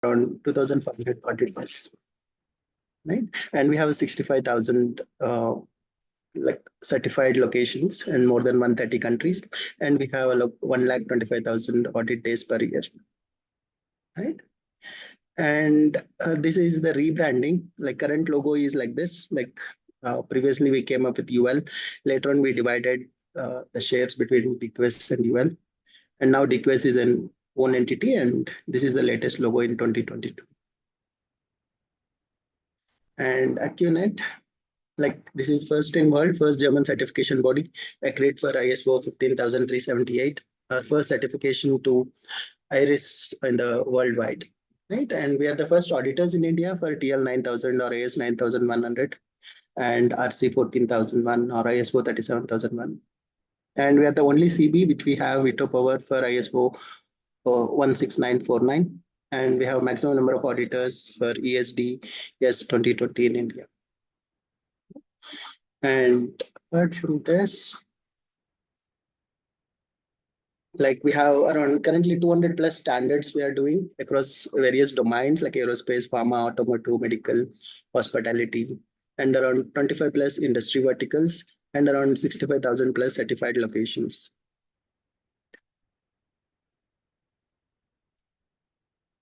around 2,500 auditors, right? And we have 65,000 like certified locations in more than 130 countries, and we have 125,000 audit days per year, right? And this is the rebranding. Like current logo is like this. Like previously we came up with UL. Later on we divided the shares between Dqs and UL, and now Dqs is an own entity, and this is the latest logo in 2022. And AccuNet, like this is first in world, first German certification body, accredited for ISO 15378, our first certification to IRIS in the worldwide, right? And we are the first auditors in India for TL 9000 or AS 9100 and RC 14001 or ISO 37001. And we are the only CB which we have veto power for ISO 16949. And we have maximum number of auditors for ESD yes 2020 in India. And apart from this, like we have around currently 200 plus standards we are doing across various domains like aerospace, pharma, automotive, medical, hospitality, and around 25 plus industry verticals and around 65,000 plus certified locations.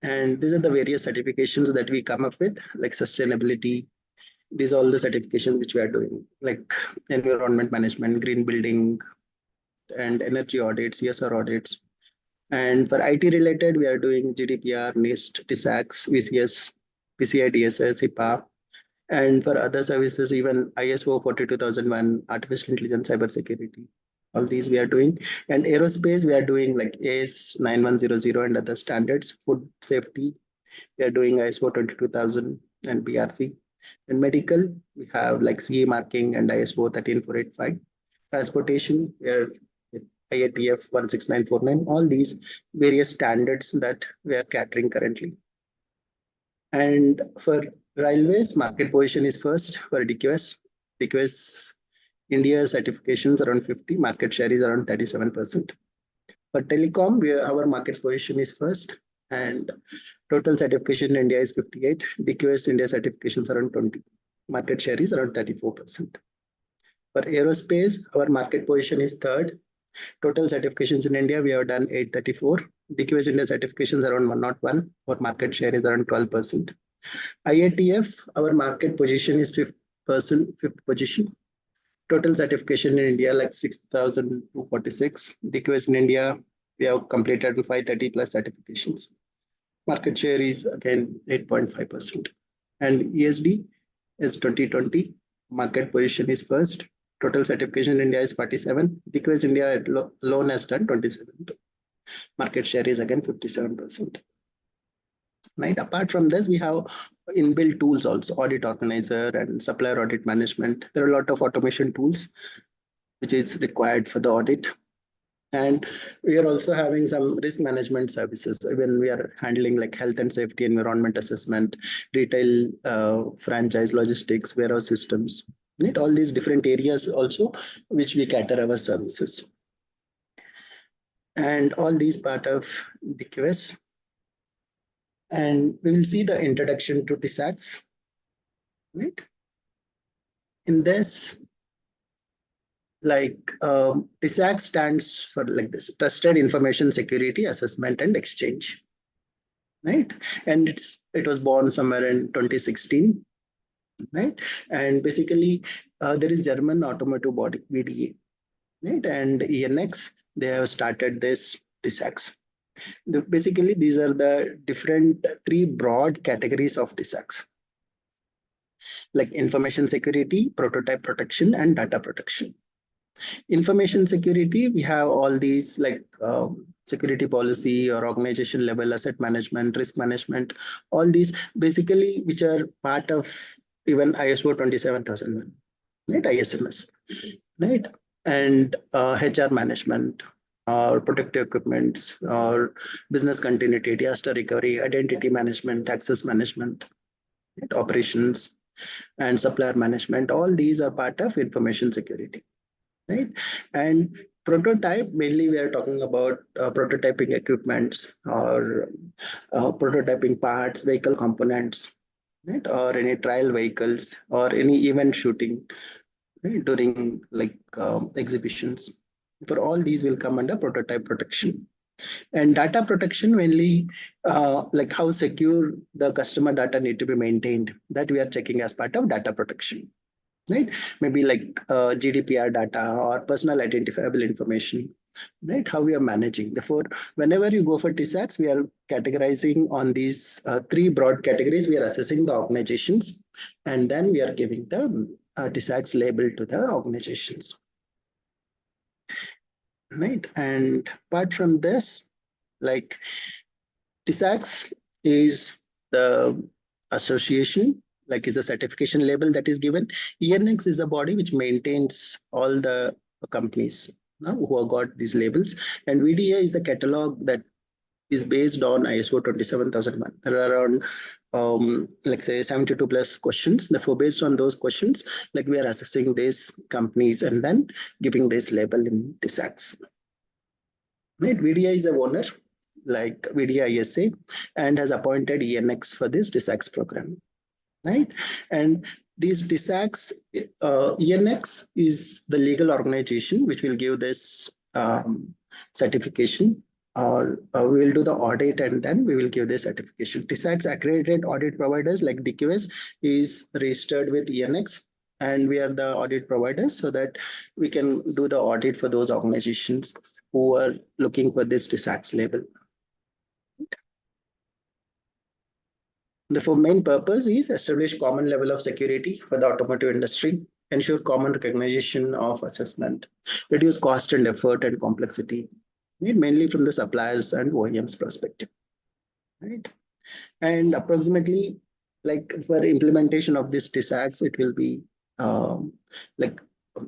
And these are the various certifications that we come up with, like sustainability. These are all the certifications which we are doing, like environment management, green building, and energy audits, CSR audits. And for IT related, we are doing GDPR, NIST, TISAX, VCS, PCI DSS, HIPAA. And for other services, even ISO 42001, artificial intelligence, cybersecurity. All these we are doing. And aerospace, we are doing like AS 9100 and other standards. Food safety, we are doing ISO 22000 and BRC. And medical, we have like CE marking and ISO 13485. Transportation, we are IATF 16949, all these various standards that we are catering currently. And for railways, market position is first for DQS. DQS India certifications around 50, market share is around 37%. For telecom, our market position is first, and total certification in India is 58. DQS India certifications around 20. Market share is around 34%. For aerospace, our market position is third. Total certifications in India, we have done 834. DQS India certifications around 101. Our market share is around 12%. IATF, our market position is fifth position. Total certification in India like 6,246. DQS in India, we have completed 530 plus certifications. Market share is again 8.5%. And ESD is 2020. Market position is first. Total certification in India is 47. DQS India alone has done 27. Market share is again 57%. Right. Apart from this, we have inbuilt tools also, audit organizer and supplier audit management. There are a lot of automation tools which is required for the audit. And we are also having some risk management services. When we are handling like health and safety, environment assessment, retail, franchise, logistics, warehouse systems, right? All these different areas also which we cater our services. And all these part of DQS. And we will see the introduction to TISAX, right? In this, like TISAX stands for like this, Trusted Information Security Assessment and Exchange, right? And it was born somewhere in 2016, right? And basically, there is German automotive body VDA, right? And ENX, they have started this TISAX. Basically, these are the different three broad categories of TISAX, like information security, prototype protection, and data protection. Information security, we have all these like security policy or organization level asset management, risk management, all these basically which are part of even ISO 27001, right? ISMS, right? And HR management, or protective equipments, or business continuity, disaster recovery, identity management, access management, right? Operations, and supplier management. All these are part of information security, right? And Prototype, mainly we are talking about prototyping equipments or prototyping parts, vehicle components, right? Or any trial vehicles or any event shooting, right? During like exhibitions. For all these will come under prototype protection. And data protection mainly like how secure the customer data need to be maintained, that we are checking as part of data protection, right? Maybe like GDPR data or personal identifiable information, right? How we are managing. Therefore, whenever you go for TSAX, we are categorizing on these three broad categories. We are assessing the organizations, and then we are giving the TSAX label to the organizations, right? And apart from this, like TSAX is the association, like is a certification label that is given. ENX is a body which maintains all the companies who have got these labels. And VDA is the catalog that is based on ISO 27001. There are around, like say 72 plus questions. Therefore, based on those questions, like we are assessing these companies and then giving this label in TSAX. Right, VDI is a owner, like VDI ISA, and has appointed ENX for this DISAX program, right? And these DISAX, ENX is the legal organization which will give this certification, or we will do the audit and then we will give the certification. DISAX accredited audit providers like DQs is registered with ENX, and we are the audit providers so that we can do the audit for those organizations who are looking for this DISAX label. The main purpose is establish common level of security for the automotive industry, ensure common recognition of assessment, reduce cost and effort and complexity, mainly from the suppliers and OEMs perspective, right? And approximately, like for implementation of this TISAX, it will be like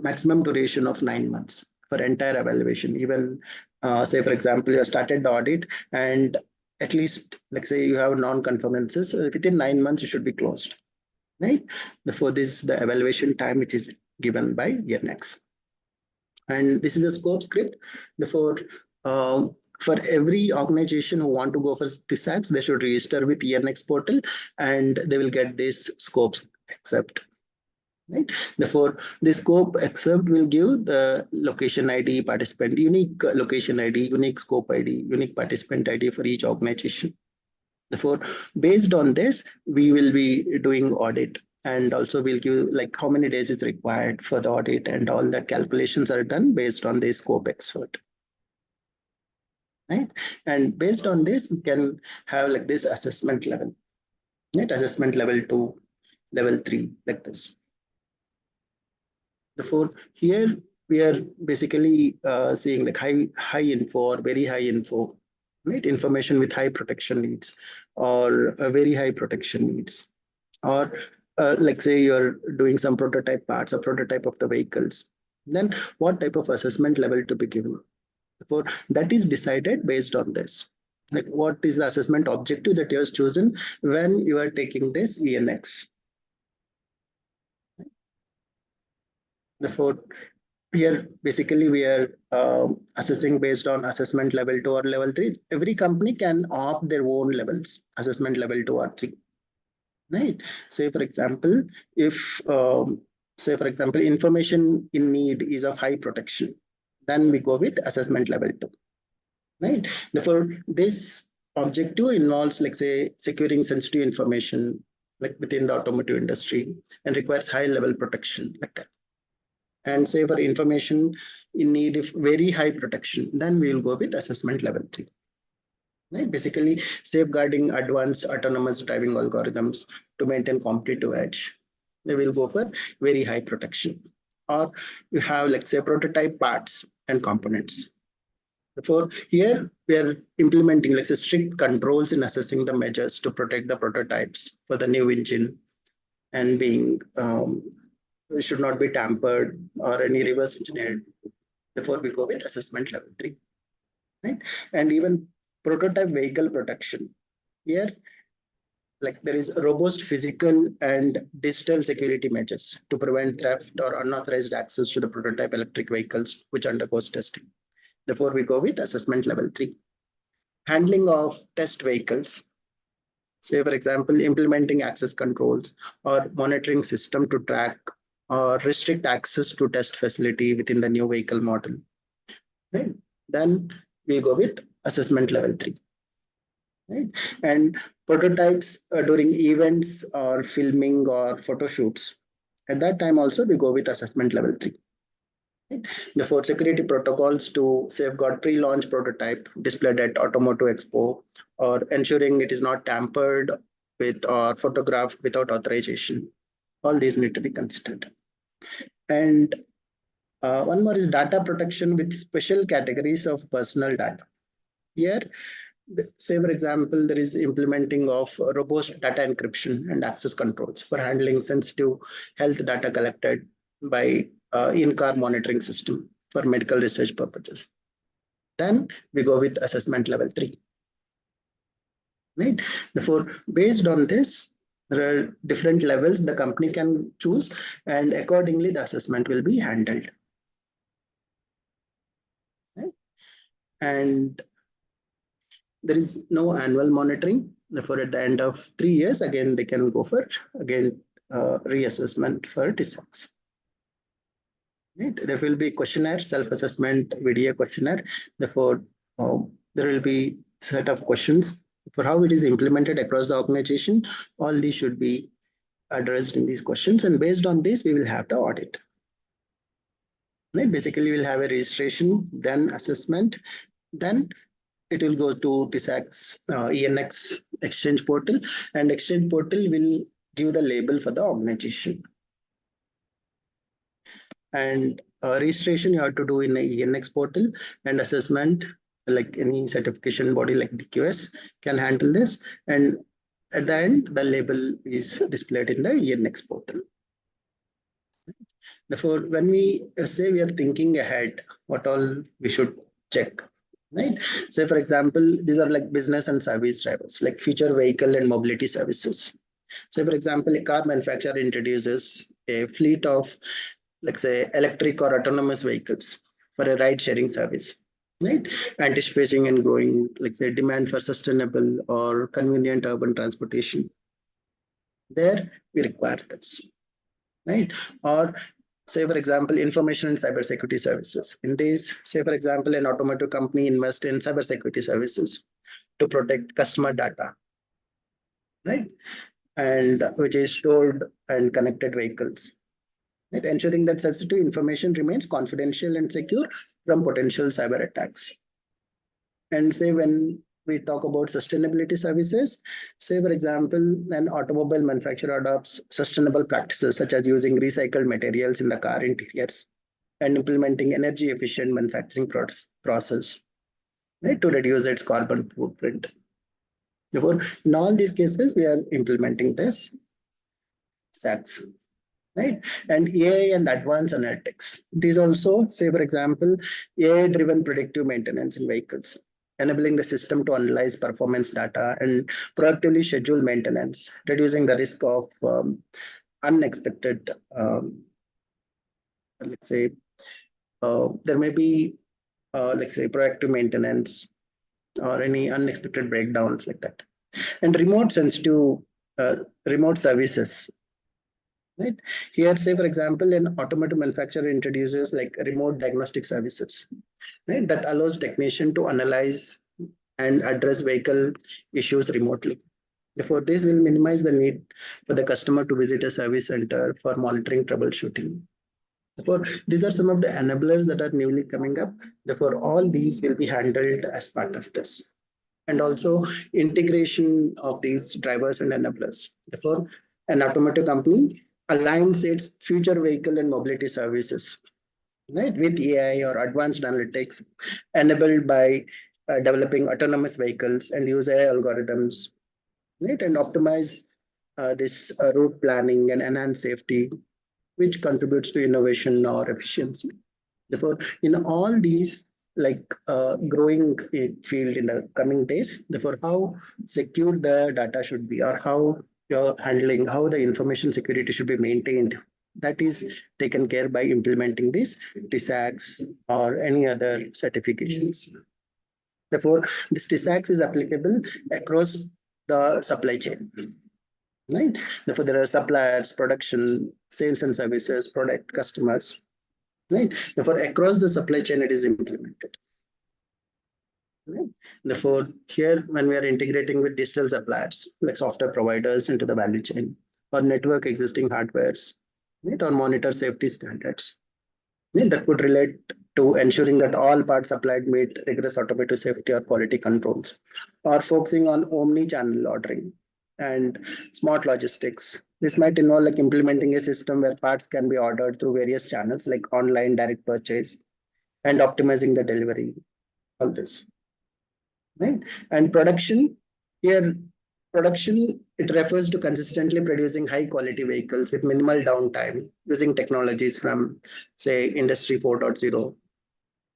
maximum duration of 9 months for entire evaluation. Even say, for example, you have started the audit and at least, like say you have non-conformances, within 9 months, you should be closed, right? Before this, the evaluation time, which is given by ENX. And this is the scope script. Therefore, for every organization who want to go for TISAX, they should register with ENX portal and they will get this scopes accept. Right. Therefore, the scope accept will give the location ID, participant, unique location ID, unique scope ID, unique participant ID for each organization. Therefore, based on this, we will be doing audit, and also we'll give like how many days is required for the audit, and all that calculations are done based on the scope expert. Right. And based on this, we can have like this assessment level, right? Assessment level 2, level 3, like this. Therefore, here we are basically seeing like high info or very high info, right? Information with high protection needs or very high protection needs, or like say you're doing some prototype parts, a prototype of the vehicles. Then what type of assessment level to be given? Therefore, that is decided based on this. Like what is the assessment objective that you have chosen when you are taking this ENX? Therefore, here basically we are assessing based on assessment level 2 or level 3. Every company can opt their own levels, assessment level 2 or 3, right? Say for example, if say for example information in need is of high protection, then we go with assessment level 2, right? Therefore, this objective involves like say securing sensitive information like within the automotive industry and requires high level protection like that. And say for information in need of very high protection, then we will go with assessment level 3. Right? Basically, safeguarding advanced autonomous driving algorithms to maintain competitive edge. They will go for very high protection. Or you have, like say, prototype parts and components. Therefore, here we are implementing like say, strict controls in assessing the measures to protect the prototypes for the new engine and being should not be tampered or any reverse engineered. Therefore, we go with assessment level 3, right? And even prototype vehicle protection. Here, like there is robust physical and digital security measures to prevent theft or unauthorized access to the prototype electric vehicles which undergoes testing. Therefore, we go with assessment level 3. Handling of test vehicles. Say, for example, implementing access controls or monitoring system to track or restrict access to test facility within the new vehicle model. Right? Then we go with assessment level 3. Right? And prototypes during events or filming or photo shoots. At that time also we go with assessment level 3. Right? The 4 security protocols to safeguard pre-launch prototype displayed at Automotive Expo or ensuring it is not tampered with or photographed without authorization. All these need to be considered. And one more is data protection with special categories of personal data. Here, say for example, there is implementing of robust data encryption and access controls for handling sensitive health data collected by in-car monitoring system for medical research purposes. Then we go with assessment level 3. Right? Therefore, based on this, there are different levels the company can choose, and accordingly, the assessment will be handled. Right? And there is no annual monitoring. Therefore, at the end of 3 years, again, they can go for again reassessment for TISAX. Right? There will be questionnaire, self-assessment, VDA questionnaire. Therefore, there will be set of questions for how it is implemented across the organization. All these should be addressed in these questions, and based on this, we will have the audit. Right? Basically, we'll have a registration, then assessment, then it will go to TISAX ENX exchange portal, and exchange portal will give the label for the organization. And registration you have to do in the ENX portal, and assessment, like any certification body like Dqs, can handle this. And at the end, the label is displayed in the ENX portal. Therefore, when we say we are thinking ahead, what all we should check, right? Say, for example, these are like business and service drivers, like future vehicle and mobility services. Say, for example, a car manufacturer introduces a fleet of, like say, electric or autonomous vehicles for a ride-sharing service, right? Anticipating and growing, like say, demand for sustainable or convenient urban transportation. There, we require this, right? Or say, for example, information and cybersecurity services. In this, say, for example, an automotive company invests in cybersecurity services to protect customer data, right? And which is stored and connected vehicles, right? Ensuring that sensitive information remains confidential and secure from potential cyber attacks. And say when we talk about sustainability services, say for example, an automobile manufacturer adopts sustainable practices such as using recycled materials in the car interiors and implementing energy efficient manufacturing process, right, to reduce its carbon footprint. Therefore, in all these cases, we are implementing this SACs, right? And AI and advanced analytics. These also, say for example, AI-driven predictive maintenance in vehicles, enabling the system to analyze performance data and proactively schedule maintenance, reducing the risk of unexpected, let's say, there may be, let's say, proactive maintenance or any unexpected breakdowns like that. And remote sensitive, remote services, right? Here, say for example, an automotive manufacturer introduces like remote diagnostic services, right? That allows technician to analyze and address vehicle issues remotely. Therefore, this will minimize the need for the customer to visit a service center for monitoring troubleshooting. Therefore, these are some of the enablers that are newly coming up. Therefore, all these will be handled as part of this. And also integration of these drivers and enablers. Therefore, an automotive company aligns its future vehicle and mobility services, right, with AI or advanced analytics enabled by developing autonomous vehicles and use AI algorithms, right, and optimize this route planning and enhance safety, which contributes to innovation or efficiency. Therefore, in all these, growing field in the coming days. Therefore, how secure the data should be, or how you're handling, how the information security should be maintained. That is taken care by implementing these TSACs or any other certifications. Therefore, this TSACs is applicable across the supply chain. Right. Therefore, there are suppliers, production, sales and services, product, customers. Right. Therefore, across the supply chain, it is implemented. Right. Therefore, here when we are integrating with digital suppliers like software providers into the value chain or network existing hardwares, right, or monitor safety standards, right, that would relate to ensuring that all parts supplied meet rigorous automotive safety or quality controls, or focusing on omni-channel ordering and smart logistics. This might involve like implementing a system where parts can be ordered through various channels like online direct purchase and optimizing the delivery. All this. Right. And production, here production, it refers to consistently producing high quality vehicles with minimal downtime using technologies from say industry 4.0,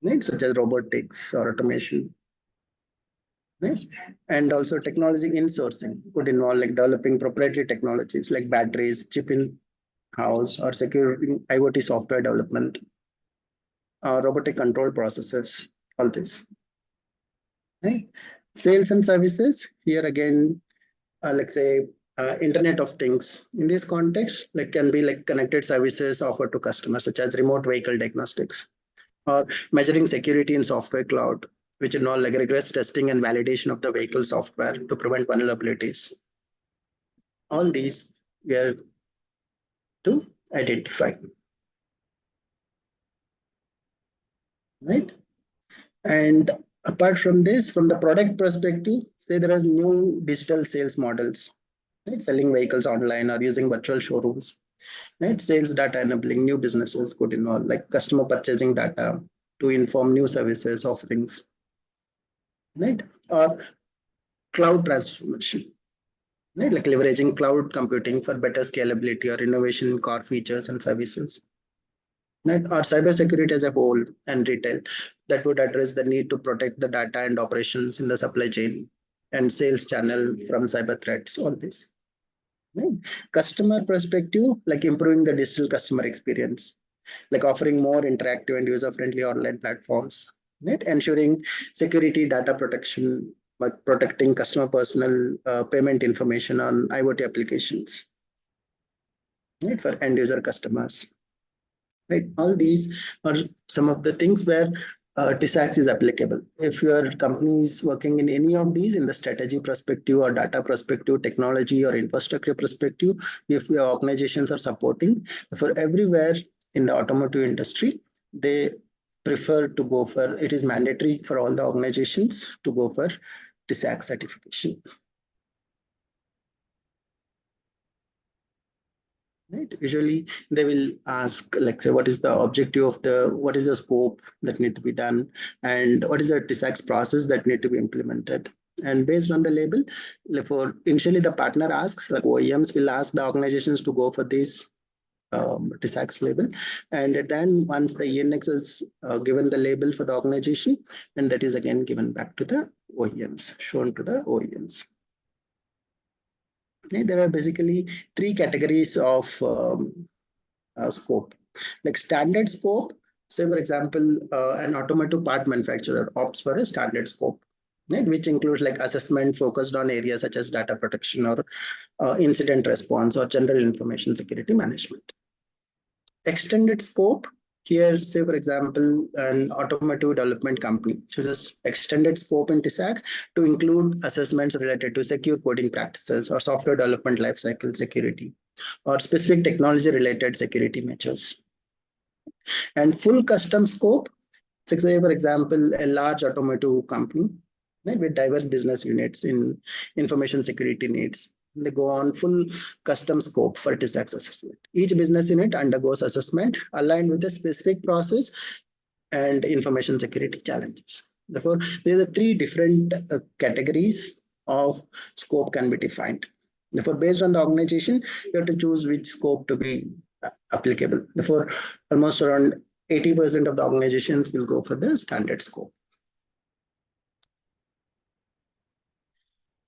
right, such as robotics or automation. Right. And also technology insourcing could involve like developing proprietary technologies like batteries, chip in house, or securing IoT software development, robotic control processes, all this. Right. Sales and services, here again, let's say internet of things in this context like can be like connected services offered to customers such as remote vehicle diagnostics or measuring security in software cloud, which involve like rigorous testing and validation of the vehicle software to prevent vulnerabilities. All these we are to identify. Right. And apart from this, from the product perspective, say there are new digital sales models, right? Selling vehicles online or using virtual showrooms. Right? Sales data enabling new businesses could involve like customer purchasing data to inform new services offerings, right? Or cloud transformation, right? Like leveraging cloud computing for better scalability or innovation in core features and services. Right? Or cybersecurity as a whole and retail that would address the need to protect the data and operations in the supply chain and sales channel from cyber threats. All this. Right? Customer perspective, like improving the digital customer experience, like offering more interactive and user-friendly online platforms, right? Ensuring security, data protection, like protecting customer personal payment information on IoT applications, right? For end user customers, right? All these are some of the things where TSAX is applicable. If your company is working in any of these in the strategy perspective or data perspective, technology or infrastructure perspective, if your organizations are supporting for everywhere in the automotive industry, they prefer to go for, it is mandatory for all the organizations to go for TSAX certification. Right. Usually they will ask, like, say, what is the objective of what is the scope that need to be done, and what is the TSAX process that need to be implemented. And based on the label, for initially the partner asks, like OEMs will ask the organizations to go for this TSAX label, and then once the ENX is given the label for the organization, and that is again given back to the OEMs, shown to the OEMs. Okay, there are basically three categories of scope. Like standard scope, say for example, an automotive part manufacturer opts for a standard scope, right, which includes like assessment focused on areas such as data protection or incident response or general information security management. Extended scope, here, say for example, an automotive development company chooses extended scope in TSAX to include assessments related to secure coding practices or software development lifecycle security or specific technology related security measures. And full custom scope, say for example, a large automotive company, right, with diverse business units in information security needs. They go on full custom scope for TSAX assessment. Each business unit undergoes assessment aligned with a specific process and information security challenges. Therefore, there are three different categories of scope can be defined. Therefore, based on the organization, you have to choose which scope to be applicable. Therefore, almost around 80% of the organizations will go for the standard scope.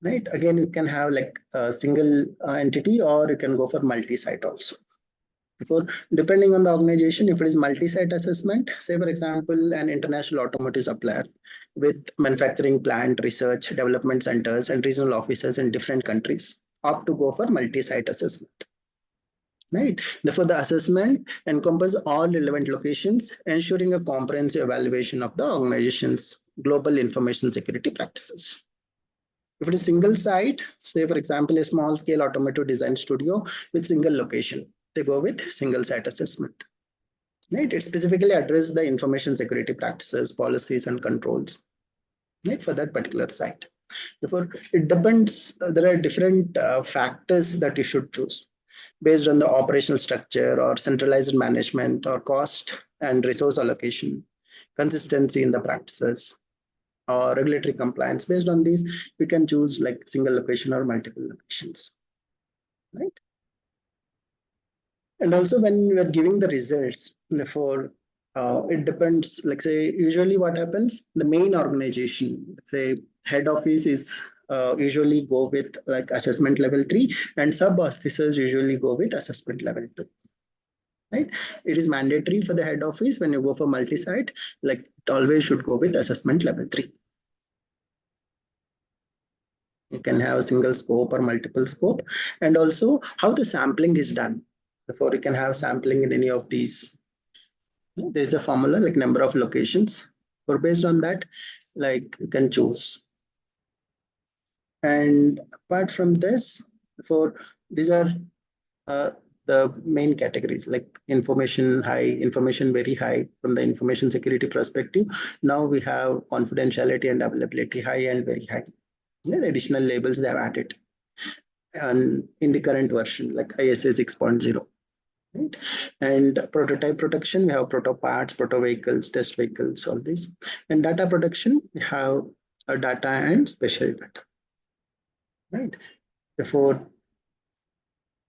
Right. Again, you can have like a single entity, or you can go for multi-site also. For depending on the organization, if it is multi-site assessment, say for example, an international automotive supplier with manufacturing plant, research, development centers, and regional offices in different countries, opt to go for multi-site assessment. Right. Therefore, the assessment encompasses all relevant locations, ensuring a comprehensive evaluation of the organization's global information security practices. If it is single site, say for example, a small scale automotive design studio with single location, they go with single site assessment. Right? It specifically addresses the information security practices, policies, and controls, right, for that particular site. Therefore, it depends. There are different factors that you should choose based on the operational structure or centralized management or cost and resource allocation, consistency in the practices, or regulatory compliance. Based on these, we can choose like single location or multiple locations, right? And also when we are giving the results, therefore, it depends, like say, usually what happens, the main organization, let's say head office is usually go with like assessment level 3, and sub officers usually go with assessment level 2. Right? It is mandatory for the head office when you go for multi-site, like it always should go with assessment level 3. You can have a single scope or multiple scope, and also how the sampling is done. Before you can have sampling in any of these, there's a formula like number of locations. Or based on that, like you can choose. And apart from this, for these are uh, the main categories like information high, information very high from the information security perspective. Now we have confidentiality and availability high and very high. Yeah, the additional labels they have added and in the current version like ISA 6.0. Right? And prototype protection, we have proto parts, proto vehicles, test vehicles, all this. And data protection, we have a data and special data. Right. Therefore,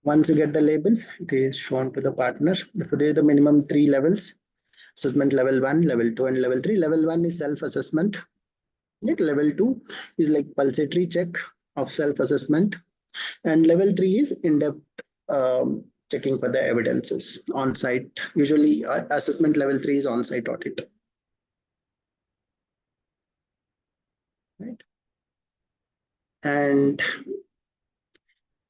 once you get the labels, it is shown to the partner. Therefore, there are the minimum 3 levels: assessment level 1, level 2, and level 3. Level 1 is self-assessment. Right? Level 2 is like pulsatory check of self-assessment. And level 3 is in-depth checking for the evidences on site. Usually, assessment level 3 is on site audit. Right. And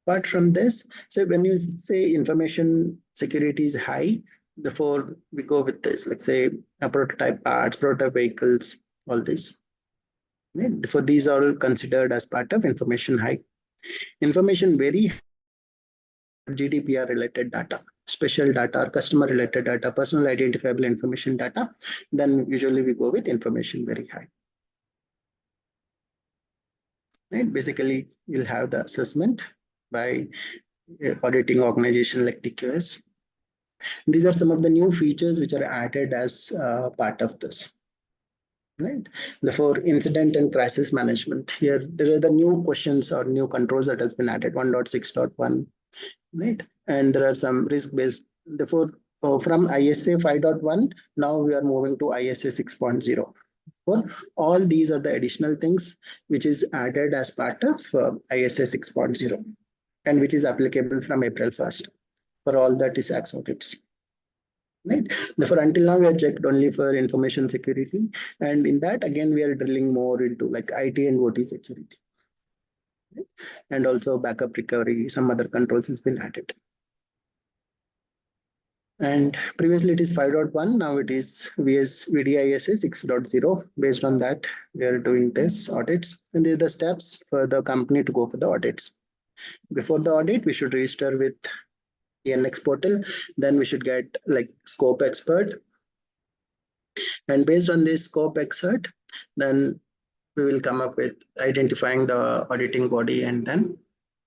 apart from this, so when you say information security is high, therefore we go with this, like say a prototype parts, prototype vehicles, all this. Right? Therefore, these are all considered as part of information high. Information very GDPR related data, special data, customer related data, personal identifiable information data, then usually we go with information very high. Right? Basically, you'll have the assessment by auditing organization like Dqs. These are some of the new features which are added as part of this. Right. Therefore, incident and crisis management. Here, there are the new questions or new controls that has been added 1.6.1. Right. And there are some risk-based. Therefore, from ISA 5.1, now we are moving to ISA 6.0. For all these are the additional things which is added as part of ISA 6.0 and which is applicable from April 1st for all the TISAX audits. Right. Therefore, until now, we are checked only for information security. And in that, again, we are drilling more into like IT and OT security. Right? And also backup recovery, some other controls has been added. And previously it is 5.1, now it is VDISA 6.0. Based on that, we are doing this audits. And these are the steps for the company to go for the audits. Before the audit, we should register with ENX portal. Then we should get like scope expert. And based on this scope expert, then we will come up with identifying the auditing body, and then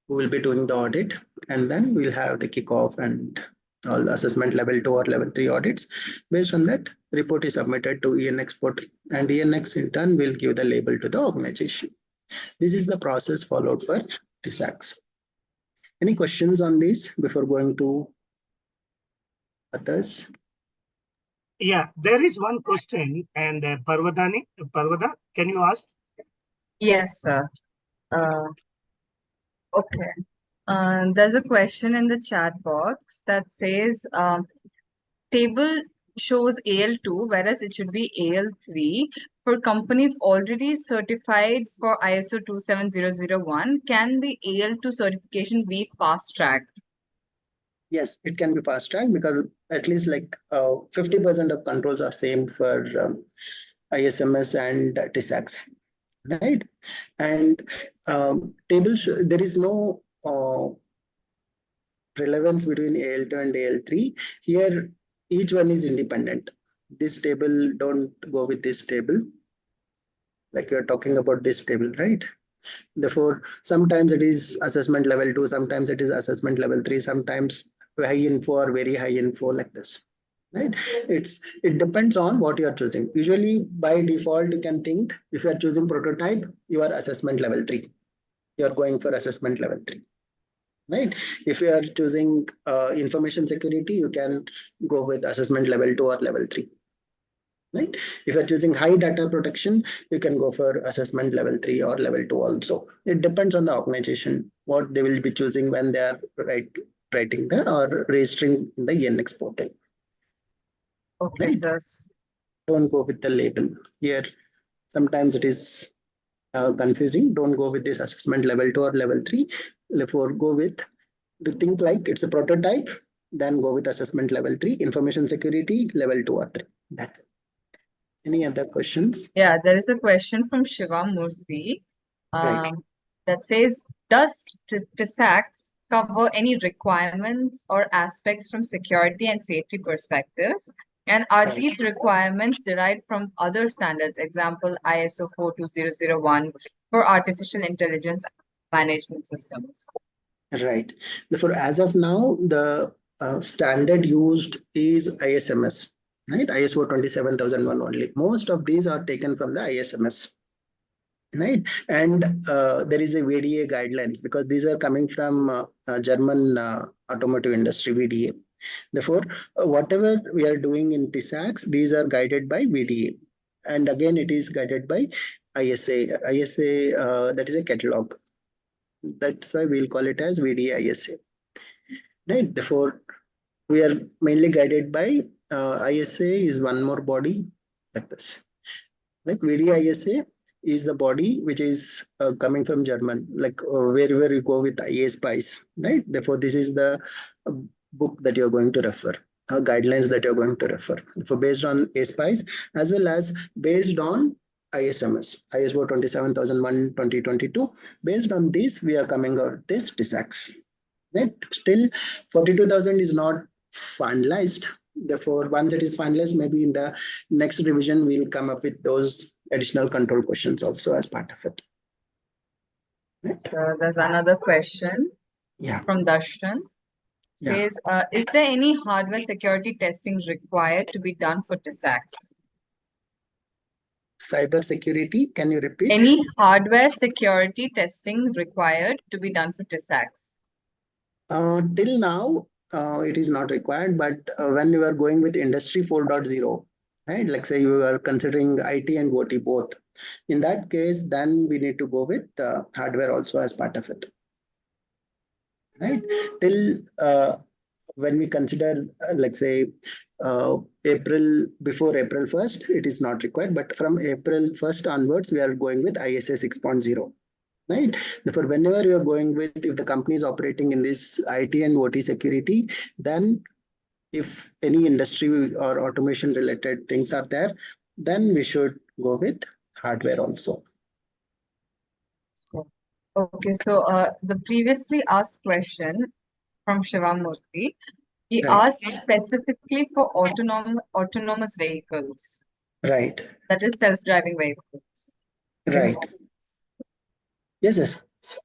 we will be doing the audit, and then we'll have the kickoff and all the assessment level 2 or level 3 audits. Based on that, report is submitted to ENX portal, and ENX in turn will give the label to the organization. This is the process followed for TISAX. Any questions on this before going to others? Yeah, there is one question, and Parvada, can you ask? Yes, sir. Uh, okay. There's a question in the chat box that says, table shows AL2, whereas it should be AL3. For companies already certified for ISO 27001, can the AL2 certification be fast-tracked? Yes, it can be fast tracked because at least like 50% of controls are same for ISMS and TISAX, right? And there is no relevance between AL2 and AL3. Here, each one is independent. This table don't go with this table. Like you're talking about this table, right? Therefore, sometimes it is assessment level 2, sometimes it is assessment level 3, sometimes high info or very high info like this. Right? It depends on what you are choosing. Usually by default, you can think if you are choosing prototype, you are assessment level 3. You are going for assessment level 3. Right? If you are choosing information security, you can go with assessment level 2 or level 3. Right? If you're choosing high data protection, you can go for assessment level 3 or level 2 also. It depends on the organization, what they will be choosing when they are writing the or registering in the ENX portal. Okay, Right? sir. Don't go with the label. Here, sometimes it is confusing. Don't go with this assessment level 2 or level 3. Therefore, go with the think like it's a prototype, then go with assessment level 3, information security level 2 or 3. That. Any other questions? Yeah, there is a question from Shiva Murthy Right. that says, does TISAX cover any requirements or aspects from security and safety perspectives? And are Right. these requirements derived from other standards, example ISO 42001 for artificial intelligence management systems? Right. Therefore, as of now, the standard used is ISMS, right? ISO 27001 only. Most of these are taken from the ISMS, right? And there is a VDA guidelines because these are coming from German automotive industry VDA. Therefore, whatever we are doing in TISAX, these are guided by VDA. And again, it is guided by ISA. ISA, that is a catalog. That's why we'll call it as VDA ISA. Right. Therefore, we are mainly guided by ISA is one more body like this. Like VDISA is the body which is coming from German, like wherever you go with IA Spice, right? Therefore, this is the uh, book that you're going to refer, guidelines that you're going to refer. For based on A Spice as well as based on ISMS, ISO 27001 2022. Based on this, we are coming out this TISAX. Right? Still, 42,000 is not finalized. Therefore, once it is finalized, maybe in the next revision, we'll come up with those additional control questions also as part of it. Right? So there's another question Yeah, from Darshan. yeah. Says, is there any hardware security testing required to be done for TISAX? Cyber security, can you repeat? Any hardware security testing required to be done for TISAX? Till now, it is not required, but when you are going with Industry 4.0, right? Like say you are considering IT and OT both. In that case, then we need to go with hardware also as part of it. Right? Till when we consider, like say, April before April 1st, it is not required, but from April 1st onwards, we are going with ISA 6.0. Right. Therefore, whenever you are going with, if the company is operating in this IT and OT security, then if any industry or automation related things are there, then we should go with hardware also. So, okay, so the previously asked question from Shivamurthy, he Right. asked specifically for autonomous vehicles, Right. that is self-driving vehicles. So, Right. Yes, yes.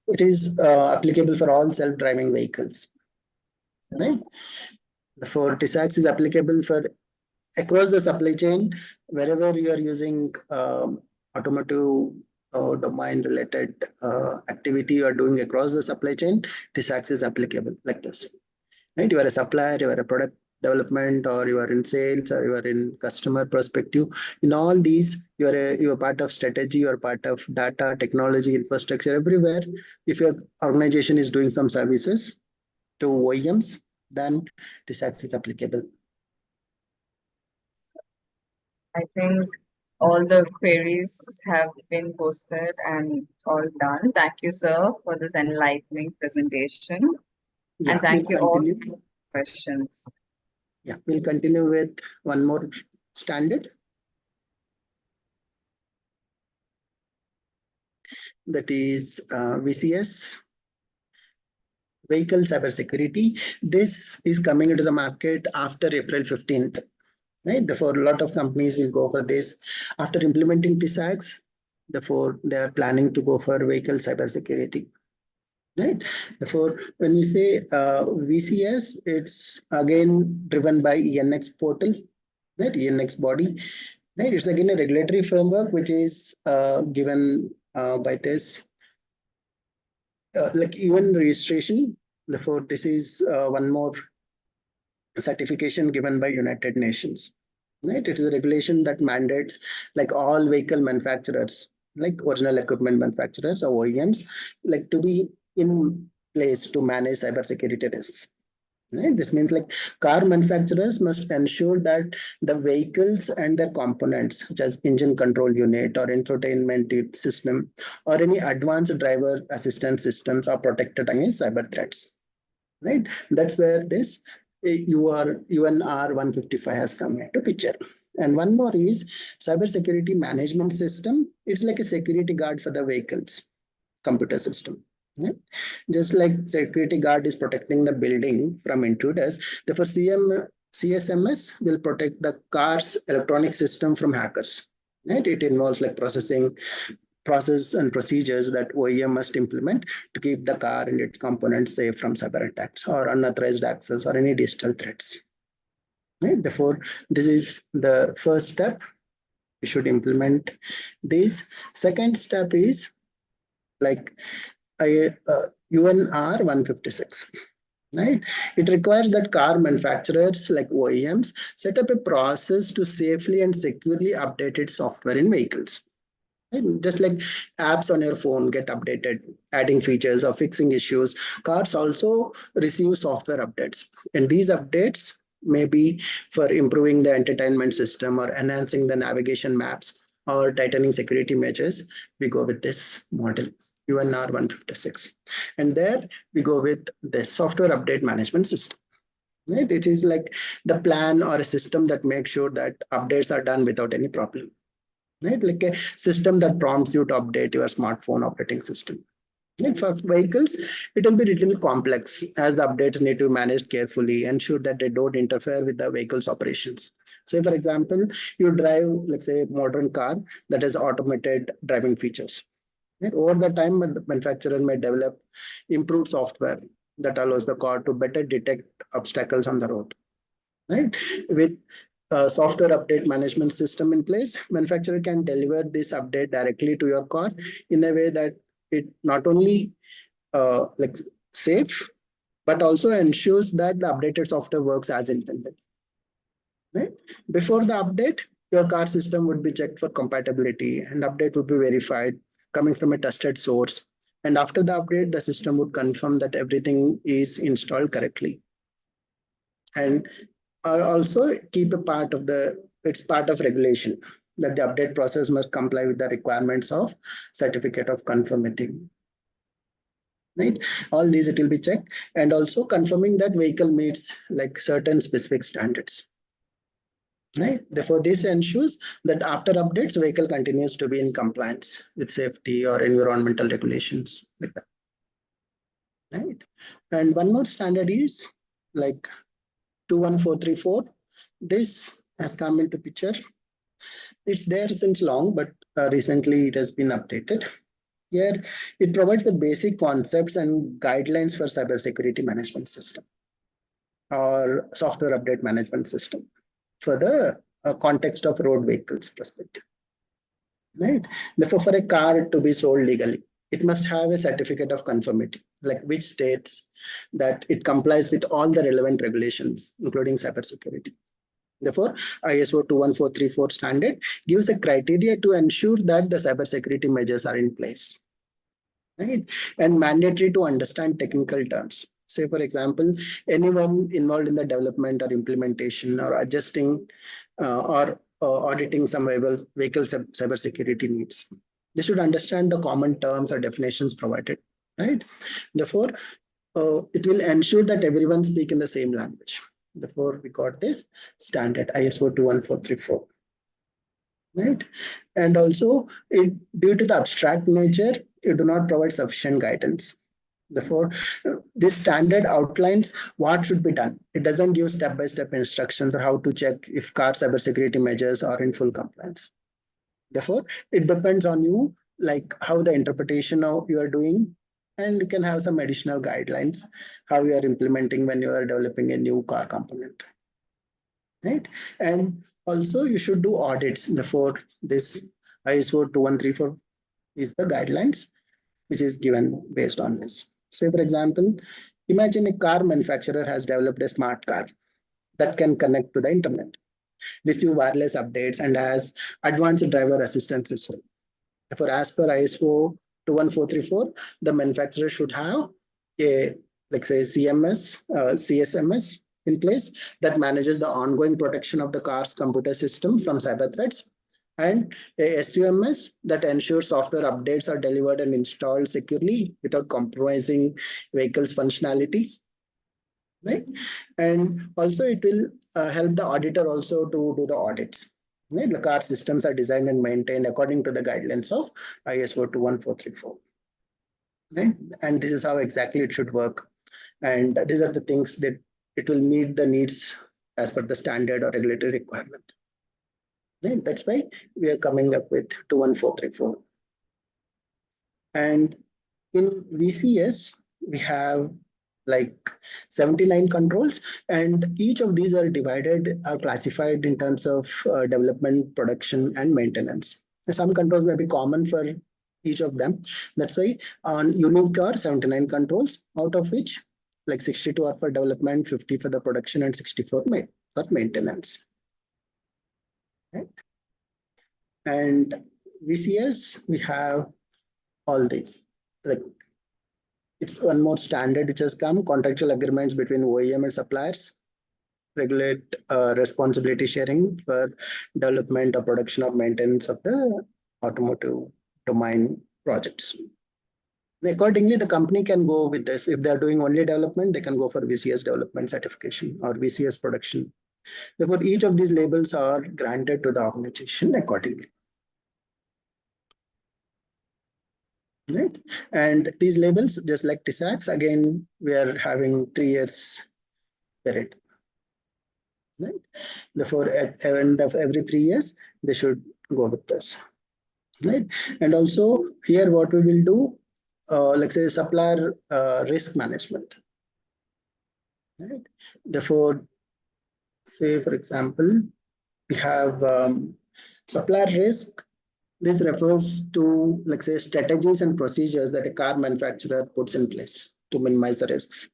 It is applicable for all self-driving vehicles. Right. Therefore, TISAX is applicable for across the supply chain, wherever you are using automotive domain related activity you are doing across the supply chain, TISAX is applicable like this. Right? You are a supplier, you are a product development, or you are in sales, or you are in customer perspective. In all these, you are part of strategy, you are part of data, technology, infrastructure, everywhere. If your organization is doing some services to OEMs, then this act is applicable. I think all the queries have been posted and all done. Thank you, sir, for this enlightening presentation. Yeah, And thank you we'll all continue. for the questions. Yeah, we'll continue with one more standard. That is VCS, Vehicle Cybersecurity. This is coming into the market after April 15th. Right? Therefore, a lot of companies will go for this. After implementing TISAX, therefore, they are planning to go for vehicle cybersecurity. Right? Therefore, when we say VCS, it's again driven by ENX portal, right? ENX body. Right? It's again a regulatory framework which is given by this, like even registration. Therefore, this is one more certification given by United Nations. Right? It is a regulation that mandates like all vehicle manufacturers, like original equipment manufacturers or OEMs, like to be in place to manage cybersecurity risks. Right? This means like car manufacturers must ensure that the vehicles and their components, such as engine control unit or infotainment system or any advanced driver assistance systems, are protected against cyber threats. Right? That's where this UNR 155 has come into picture. And one more is cybersecurity management system. It's like a security guard for the vehicles computer system. Right? Just like security guard is protecting the building from intruders, therefore CSMS will protect the car's electronic system from hackers. Right? It involves like process and procedures that OEM must implement to keep the car and its components safe from cyber attacks or unauthorized access or any digital threats. Right? Therefore, this is the first step. We should implement this. Second step is like UNR 156. Right? It requires that car manufacturers like OEMs set up a process to safely and securely update its software in vehicles. Right? Just like apps on your phone get updated, adding features or fixing issues, cars also receive software updates. And these updates may be for improving the entertainment system or enhancing the navigation maps or tightening security measures. We go with this model. UNR 156. And there we go with the software update management system. Right? It is like the plan or a system that makes sure that updates are done without any problem. Right? Like a system that prompts you to update your smartphone operating system. Like for vehicles, it will be a little complex as the updates need to be managed carefully, ensure that they don't interfere with the vehicle's operations. Say, for example, you drive, let's say, a modern car that has automated driving features. Right? Over the time, the manufacturer may develop improved software that allows the car to better detect obstacles on the road. Right? With a software update management system in place, manufacturer can deliver this update directly to your car in a way that it not only like safe, but also ensures that the updated software works as intended. Right? Before the update, your car system would be checked for compatibility and update would be verified coming from a trusted source. And after the update, the system would confirm that everything is installed correctly. And also keep a part of it's part of regulation that the update process must comply with the requirements of certificate of conformity. Right? All these it will be checked and also confirming that vehicle meets like certain specific standards. Right? Therefore, this ensures that after updates, vehicle continues to be in compliance with safety or environmental regulations like that. Right? And one more standard is like 21434. This has come into picture. It's there since long, but recently it has been updated. Here, it provides the basic concepts and guidelines for cybersecurity management system or software update management system for the context of road vehicles perspective. Right? Therefore, for a car to be sold legally, it must have a certificate of conformity. like which states that it complies with all the relevant regulations, including cybersecurity. Therefore, ISO 21434 standard gives a criteria to ensure that the cybersecurity measures are in place, right? And mandatory to understand technical terms. Say, for example, anyone involved in the development or implementation or adjusting or auditing some vehicle cybersecurity needs, they should understand the common terms or definitions provided, right? Therefore, it will ensure that everyone speak in the same language. Therefore, we got this standard ISO 21434. Right? And also, due to the abstract nature, it do not provide sufficient guidance. Therefore, this standard outlines what should be done. It doesn't give step-by-step instructions or how to check if car cybersecurity measures are in full compliance. Therefore, it depends on you, like how the interpretation of you are doing, and you can have some additional guidelines how you are implementing when you are developing a new car component, right? And also, you should do audits. Therefore, this ISO 2134 is the guidelines which is given based on this. Say, for example, imagine a car manufacturer has developed a smart car that can connect to the internet, receive wireless updates, and has advanced driver assistance system. Therefore, as per ISO 21434, the manufacturer should have a, like say, CMS, CSMS in place that manages the ongoing protection of the car's computer system from cyber threats, and a SUMS that ensures software updates are delivered and installed securely without compromising vehicle's functionality, right? And also it will help the auditor also to do the audits. Right? The car systems are designed and maintained according to the guidelines of ISO 21434. Right? And this is how exactly it should work. And these are the things that it will meet the needs as per the standard or regulatory requirement. Right? That's why we are coming up with 21434. And in VCS, we have like 79 controls, and each of these are classified in terms of development, production, and maintenance. Some controls may be common for each of them. That's why on unique are 79 controls, out of which like 62 are for development, 50 for the production, and 64 for maintenance. Right? And VCS, we have all these. Like it's one more standard which has come, contractual agreements between OEM and suppliers, regulate responsibility sharing for development or production or maintenance of the automotive domain projects. Accordingly, the company can go with this. If they're doing only development, they can go for VCS development certification or VCS production. Therefore, each of these labels are granted to the organization accordingly. Right? And these labels, just like TISAX, again, we are having 3 years period. Right? Therefore, at the end of every 3 years, they should go with this. Right? And also here, what we will do, like say supplier risk management. Right? Therefore, say for example, we have supplier risk. This refers to, like say, strategies and procedures that a car manufacturer puts in place to minimize the risks.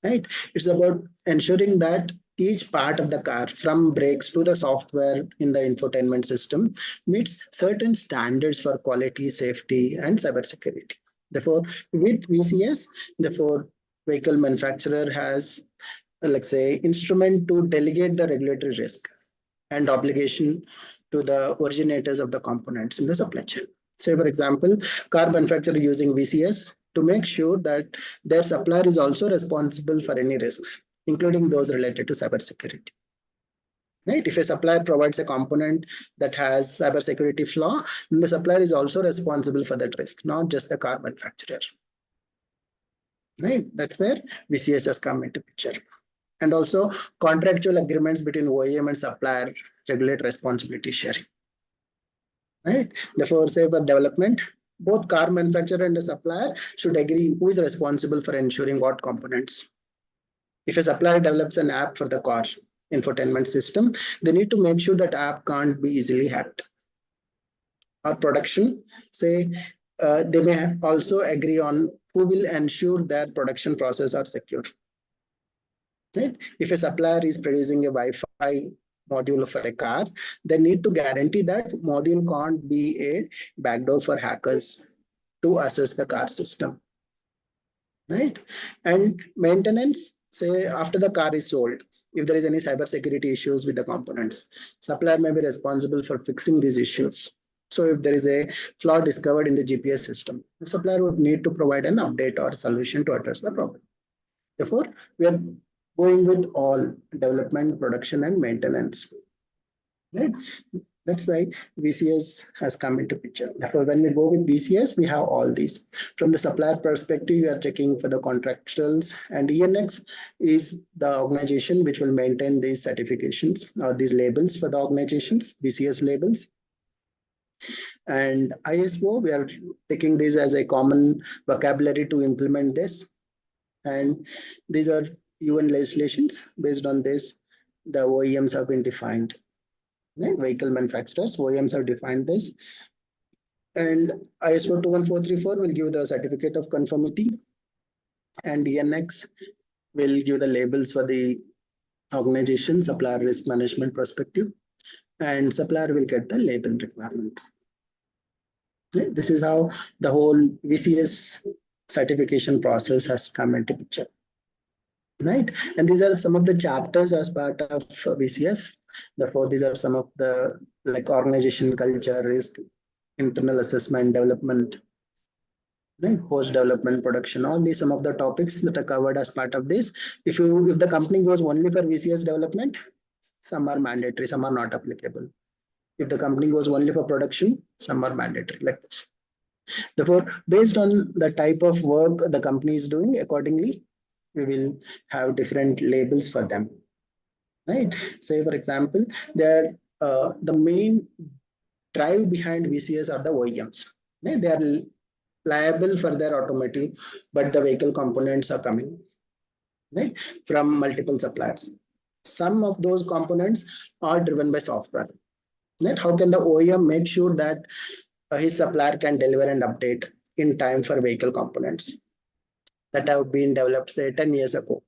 Right? It's about ensuring that each part of the car, from brakes to the software in the infotainment system, meets certain standards for quality, safety, and cybersecurity. Therefore, with VCS, therefore, vehicle manufacturer has, like say, instrument to delegate the regulatory risk and obligation to the originators of the components in the supply chain. Say, for example, car manufacturer using VCS to make sure that their supplier is also responsible for any risks, including those related to cybersecurity. Right? If a supplier provides a component that has cybersecurity flaw, then the supplier is also responsible for that risk, not just the car manufacturer. Right? That's where VCS has come into picture. And also contractual agreements between OEM and supplier regulate responsibility sharing. Right? Therefore, say for development, both car manufacturer and the supplier should agree who is responsible for ensuring what components. If a supplier develops an app for the car infotainment system, they need to make sure that app can't be easily hacked. Or production, say they may also agree on who will ensure their production process are secure. Right? If a supplier is producing a Wi-Fi module for a car, they need to guarantee that module can't be a backdoor for hackers to access the car system. Right? And maintenance, say after the car is sold, if there is any cybersecurity issues with the components, supplier may be responsible for fixing these issues. So if there is a flaw discovered in the GPS system, the supplier would need to provide an update or solution to address the problem. Therefore, we are going with all development, production, and maintenance. Right? That's why VCS has come into picture. Therefore, when we go with VCS, we have all these. From the supplier perspective, we are checking for the contractuals, and ENX is the organization which will maintain these certifications or these labels for the organizations, VCS labels. And ISO, we are taking this as a common vocabulary to implement this. And these are UN legislations. Based on this, the OEMs have been defined. Right? Vehicle manufacturers, OEMs have defined this. And ISO 21434 will give the certificate of conformity, and ENX will give the labels for the organization, supplier risk management perspective, and supplier will get the label requirement. Right? This is how the whole VCS certification process has come into picture. Right? And these are some of the chapters as part of VCS. Therefore, these are some of the like organization culture, risk, internal assessment, development, right? Post-development, production, all these some of the topics that are covered as part of this. If the company goes only for VCS development, some are mandatory, some are not applicable. If the company goes only for production, some are mandatory, like this. Therefore, based on the type of work the company is doing, accordingly, we will have different labels for them. Right? Say, for example, the main drive behind VCS are the OEMs. Right? They are liable for their automotive, but the vehicle components are coming, right, from multiple suppliers. Some of those components are driven by software. Right? How can the OEM make sure that his supplier can deliver and update in time for vehicle components that have been developed, say, 10 years ago?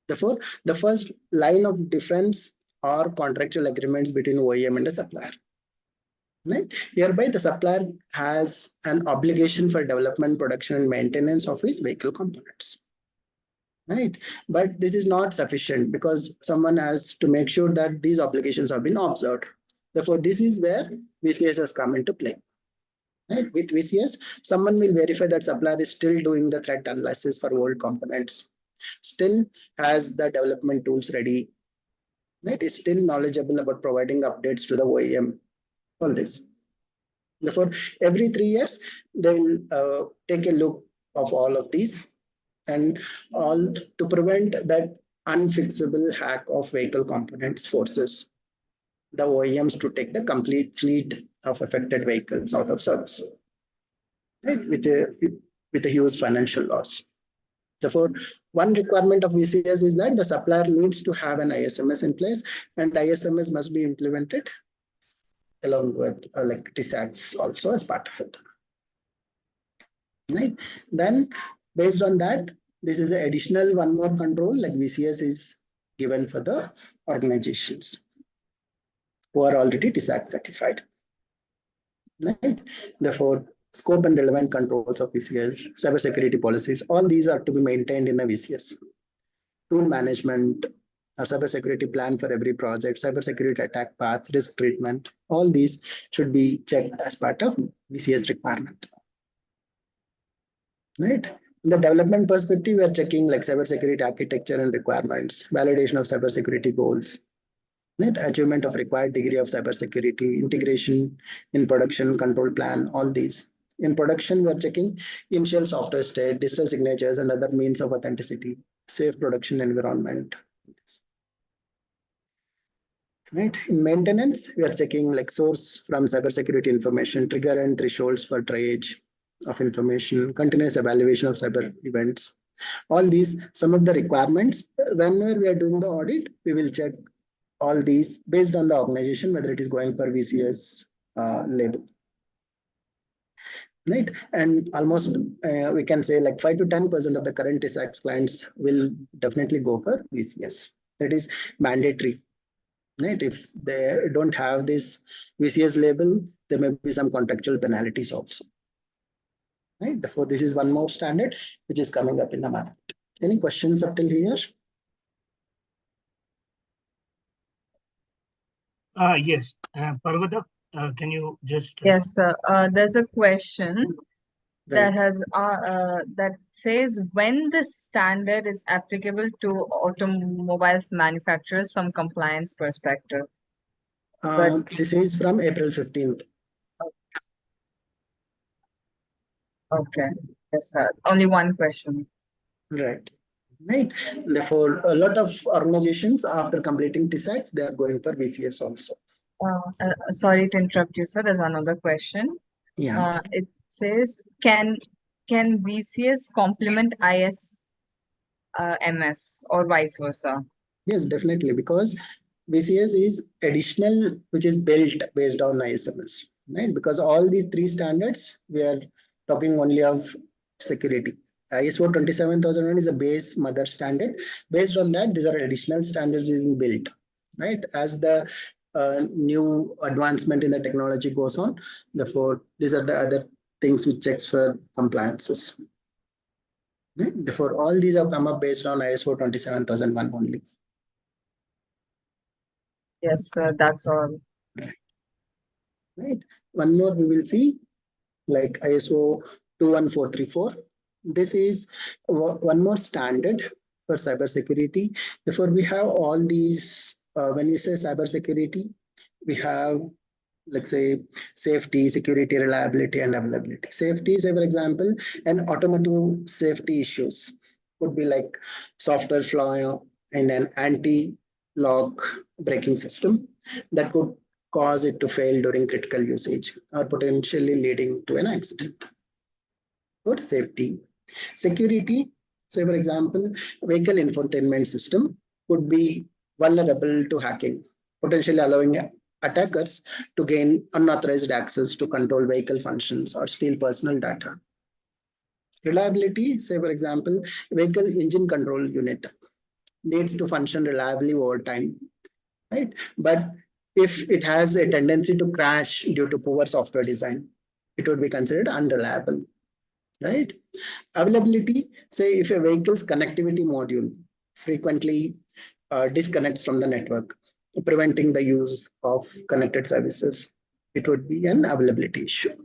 Therefore, the first line of defense are contractual agreements between OEM and the supplier. Right? Hereby, the supplier has an obligation for development, production, and maintenance of his vehicle components. Right? But this is not sufficient because someone has to make sure that these obligations have been observed. Therefore, this is where VCS has come into play. Right? With VCS, someone will verify that supplier is still doing the threat analysis for old components, still has the development tools ready, right? Is still knowledgeable about providing updates to the OEM. All this. Therefore, every 3 years, they will take a look of all of these and all to prevent that unfixable hack of vehicle components forces the OEMs to take the complete fleet of affected vehicles out of service, right? With a huge financial loss. Therefore, one requirement of VCS is that the supplier needs to have an ISMS in place, and ISMS must be implemented along with like TSAGs also as part of it. Right? Then, based on that, this is an additional one more control like VCS is given for the organizations who are already TSAG certified. Right? Therefore, scope and relevant controls of VCS, cybersecurity policies, all these are to be maintained in the VCS. Tool management, a cybersecurity plan for every project, cybersecurity attack paths, risk treatment, all these should be checked as part of VCS requirement. Right? In the development perspective, we are checking like cybersecurity architecture and requirements, validation of cybersecurity goals, right? Achievement of required degree of cybersecurity, integration in production, control plan, all these. In production, we are checking initial software state, digital signatures, and other means of authenticity, safe production environment. Right. In maintenance, we are checking like source from cybersecurity information, trigger and thresholds for triage of information, continuous evaluation of cyber events. All these, some of the requirements. Whenever we are doing the audit, we will check all these based on the organization, whether it is going for VCS label. right? And almost we can say like 5 to 10% of the current TISAX clients will definitely go for VCS. That is mandatory, right? If they don't have this VCS label, there may be some contractual penalties also, right? Therefore, this is one more standard which is coming up in the market. Any questions up till here? Yes. Parvata, can you just Yes, sir. There's a question that Right. that says when the standard is applicable to automobile manufacturers from compliance perspective. But This is from April 15th. okay, yes, sir. Only one question. Right. Right. Therefore, a lot of organizations after completing TISAX, they are going for VCS also. Sorry to interrupt you, sir. There's another question. Yeah. It says, can VCS complement MS or vice versa? Yes, definitely, because VCS is additional, which is built based on ISMS, right? Because all these three standards, we are talking only of security. ISO 27001 is a base mother standard. Based on that, these are additional standards being built, right? As the new advancement in the technology goes on, therefore, these are the other things which checks for compliances. Right? Therefore, all these have come up based on ISO 27001 only. Yes, sir. That's all. Right. One more we will see like ISO 21434. This is one more standard for cybersecurity. Therefore, we have all these. When we say cybersecurity, we have, let's say, safety, security, reliability, and availability. Safety, say for example, an automotive safety issues could be like software flaw in an anti-lock braking system that could cause it to fail during critical usage or potentially leading to an accident. For safety, security, say for example, vehicle infotainment system could be vulnerable to hacking, potentially allowing attackers to gain unauthorized access to control vehicle functions or steal personal data. Reliability, say for example, vehicle engine control unit needs to function reliably over time, right? But if it has a tendency to crash due to poor software design, it would be considered unreliable, right? Availability, say if a vehicle's connectivity module frequently disconnects from the network, preventing the use of connected services, it would be an availability issue.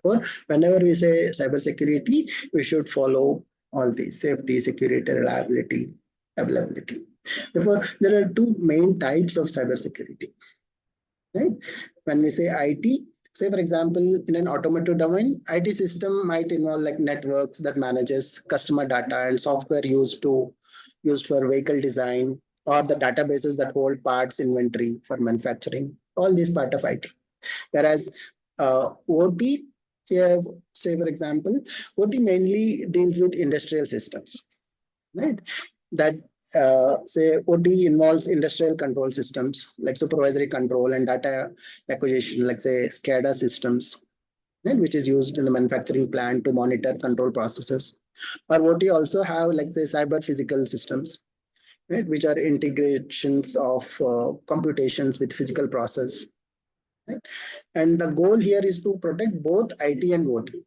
Or whenever we say cybersecurity, we should follow all these: safety, security, reliability, availability. Therefore, there are two main types of cybersecurity, right? When we say IT, say for example, in an automotive domain, IT system might involve like networks that manages customer data and software used for vehicle design, or the databases that hold parts inventory for manufacturing. All these part of IT. Whereas OT, here, say for example, OT mainly deals with industrial systems, right? That say OT involves industrial control systems like supervisory control and data acquisition, like say SCADA systems, right, which is used in the manufacturing plant to monitor control processes. Or OT also have like say cyber physical systems, right, which are integrations of computations with physical process. Right? And the goal here is to protect both IT and OT.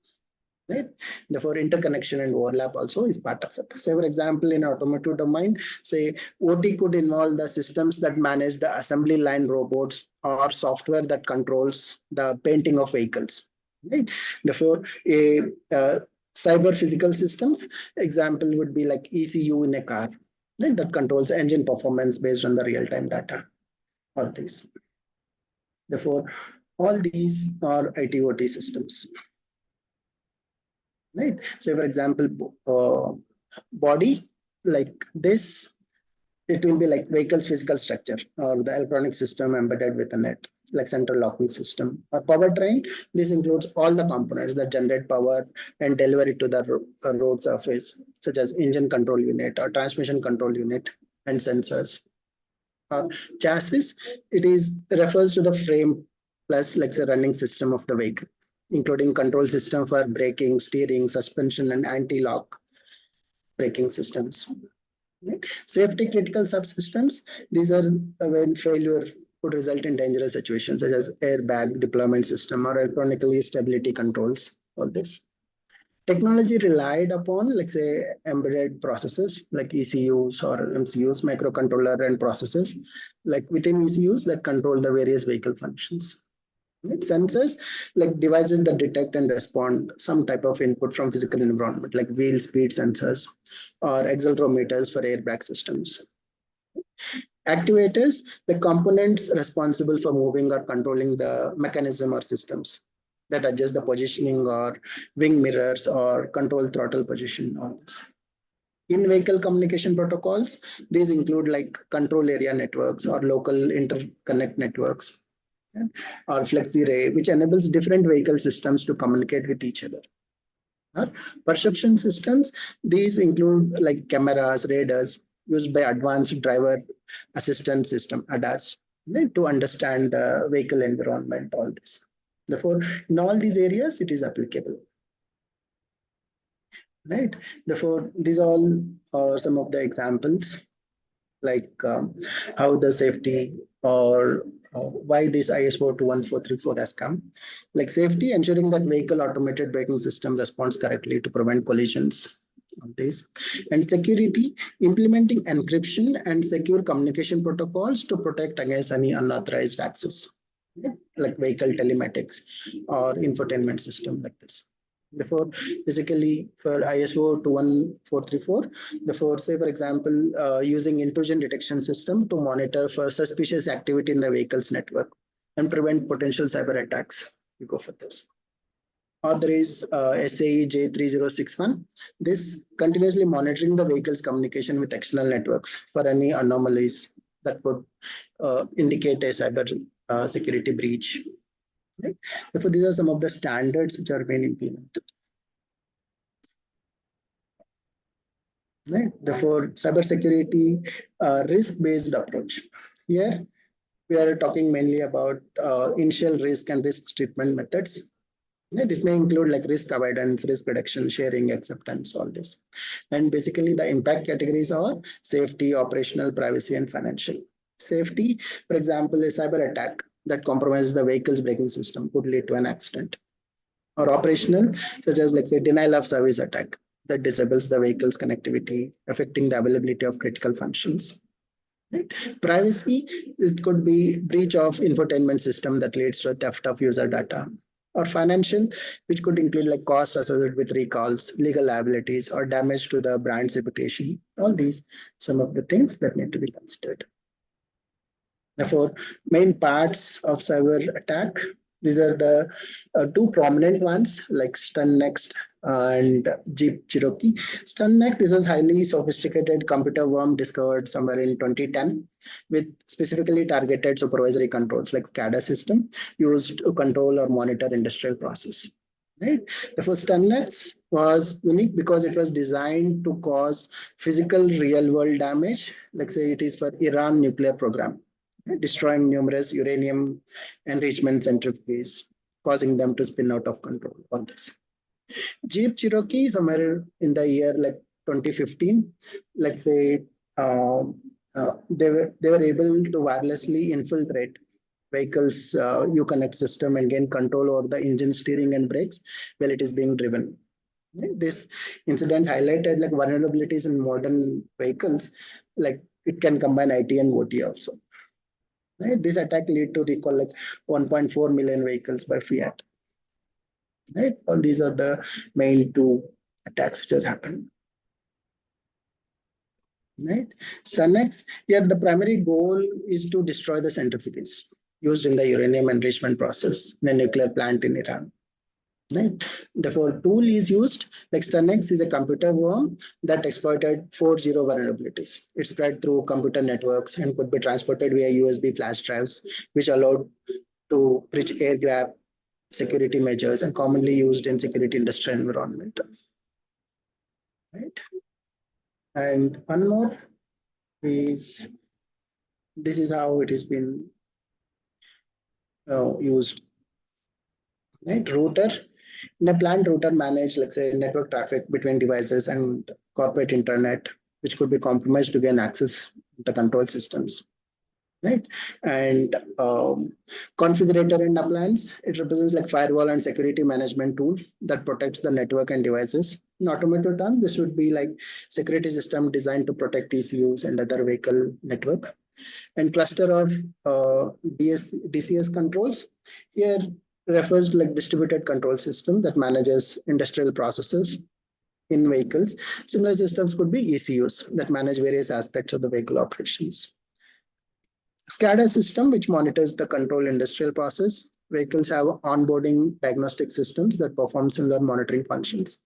Right? Therefore, interconnection and overlap also is part of it. Say, for example, in automotive domain, say OT could involve the systems that manage the assembly line robots or software that controls the painting of vehicles. Right? Therefore, a cyber physical systems example would be like ECU in a car, right? That controls engine performance based on the real-time data. All these. Therefore, all these are IT/OT systems. Right. Say, for example, body like this, it will be like vehicle's physical structure or the electronic system embedded with a net, like central locking system. Or powertrain, this includes all the components that generate power and deliver it to the road surface, such as engine control unit or transmission control unit and sensors. Or chassis, it is refers to the frame plus like the running system of the vehicle. including control system for braking, steering, suspension, and anti-lock braking systems. Right? Safety critical subsystems, these are when failure could result in dangerous situations such as airbag deployment system or electronically stability controls, all this. Technology relied upon, like say, embedded processors like ECUs or MCUs, microcontroller and processors, like within ECUs that control the various vehicle functions. Right? Sensors, like devices that detect and respond some type of input from physical environment, like wheel speed sensors or accelerometers for airbag systems. Actuators, the components responsible for moving or controlling the mechanism or systems that adjust the positioning or wing mirrors or control throttle position. All this. In vehicle communication protocols, these include like control area networks or local interconnect networks, yeah, or FlexiRay, which enables different vehicle systems to communicate with each other. Perception systems, these include like cameras, radars used by advanced driver assistance system, ADAS, right, to understand the vehicle environment, all this. Therefore, in all these areas, it is applicable. Right. Therefore, these all are some of the examples, like how the safety or why this ISO 21434 has come. Like safety, ensuring that vehicle automated braking system responds correctly to prevent collisions of this. And security, implementing encryption and secure communication protocols to protect against any unauthorized access, like vehicle telematics or infotainment system like this. Therefore, basically for ISO 21434, therefore, say for example, using intrusion detection system to monitor for suspicious activity in the vehicle's network and prevent potential cyber attacks. We go for this. Or there is SAE J3061. This continuously monitoring the vehicle's communication with external networks for any anomalies that would indicate a cyber security breach. Right? Therefore, these are some of the standards which are being implemented. Right? Therefore, cybersecurity risk-based approach. Here, we are talking mainly about initial risk and risk treatment methods. Yeah, this may include like risk avoidance, risk reduction, sharing, acceptance, all this. And basically the impact categories are safety, operational, privacy, and financial. Safety, for example, a cyber attack that compromises the vehicle's braking system could lead to an accident. Or operational, such as like say denial of service attack that disables the vehicle's connectivity, affecting the availability of critical functions. Right? Privacy, it could be breach of infotainment system that leads to theft of user data, or financial, which could include like costs associated with recalls, legal liabilities, or damage to the brand's reputation. All these, some of the things that need to be considered. Therefore, main parts of cyber attack, these are the two prominent ones like Stun Next and Jeep Cherokee. Stun Next, this was highly sophisticated computer worm discovered somewhere in 2010 with specifically targeted supervisory controls like SCADA system used to control or monitor industrial process. Right. The first Stunnex was unique because it was designed to cause physical real world damage, like say it is for Iran nuclear program, destroying numerous uranium enrichment centrifuges, causing them to spin out of control. All this. Jeep Cherokee, somewhere in the year like 2015, let's say they were able to wirelessly infiltrate vehicles Uconnect system and gain control over the engine steering and brakes while it is being driven. This incident highlighted like vulnerabilities in modern vehicles, like it can combine IT and OT also. Right? This attack led to recall like 1.4 million vehicles by Fiat. Right? All these are the main two attacks which has happened. Right? Sunnex, here the primary goal is to destroy the centrifuges used in the uranium enrichment process in a nuclear plant in Iran. Right. Therefore, tool is used like Stunnex is a computer worm that exploited 4.0 vulnerabilities. It spread through computer networks and could be transported via USB flash drives, which allowed to breach air gap security measures and commonly used in security industrial environment. Right. And one more is this is how it has been used. right? Router, in a planned router manage, let's say, network traffic between devices and corporate internet, which could be compromised to gain access to the control systems, right? And configurator in appliance, it represents like firewall and security management tool that protects the network and devices. In automotive terms, this would be like security system designed to protect ECUs and other vehicle network. And cluster of DCS controls here refers to like distributed control system that manages industrial processes in vehicles. Similar systems could be ECUs that manage various aspects of the vehicle operations. SCADA system, which monitors the control industrial process. Vehicles have onboarding diagnostic systems that perform similar monitoring functions.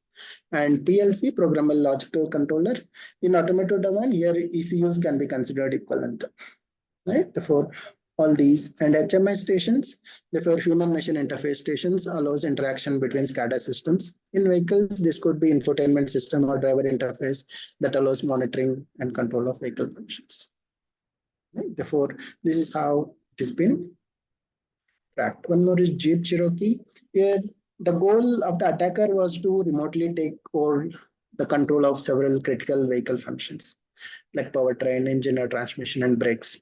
And PLC, programmable logical controller. In automotive domain, here ECUs can be considered equivalent, right? Therefore, all these and HMI stations, therefore human machine interface stations allows interaction between SCADA systems. In vehicles, this could be infotainment system or driver interface that allows monitoring and control of vehicle functions. Right? Therefore, this is how it has been tracked. One more is Jeep Cherokee. Here, the goal of the attacker was to remotely take over the control of several critical vehicle functions like powertrain, engine or transmission and brakes.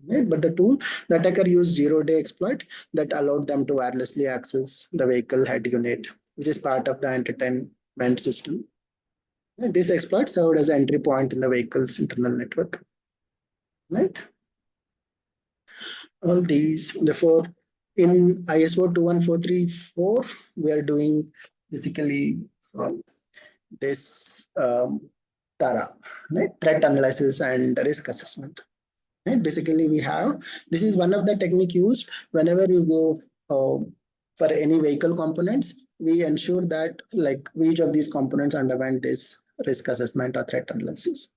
Right? But the attacker used zero-day exploit that allowed them to wirelessly access the vehicle head unit, which is part of the entertainment system. Right? This exploit served as an entry point in the vehicle's internal network. Right? All these, therefore, in ISO 21434, we are doing basically this TARA, right? Threat analysis and risk assessment. Right? Basically, we have this is one of the technique used whenever you go for any vehicle components. We ensure that like each of these components underwent this risk assessment or threat analysis.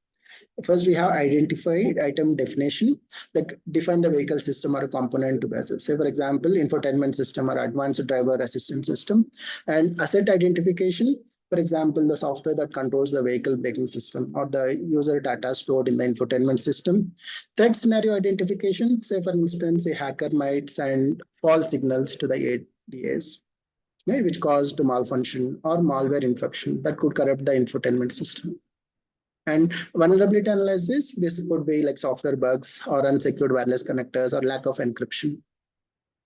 First, we have identified item definition, like define the vehicle system or a component to basis. Say, for example, infotainment system or advanced driver assistance system, and asset identification. For example, the software that controls the vehicle braking system or the user data stored in the infotainment system. Threat scenario identification. Say, for instance, a hacker might send false signals to the ADAs, right, which caused malfunction or malware infection that could corrupt the infotainment system. And vulnerability analysis, this could be like software bugs or unsecured wireless connectors or lack of encryption.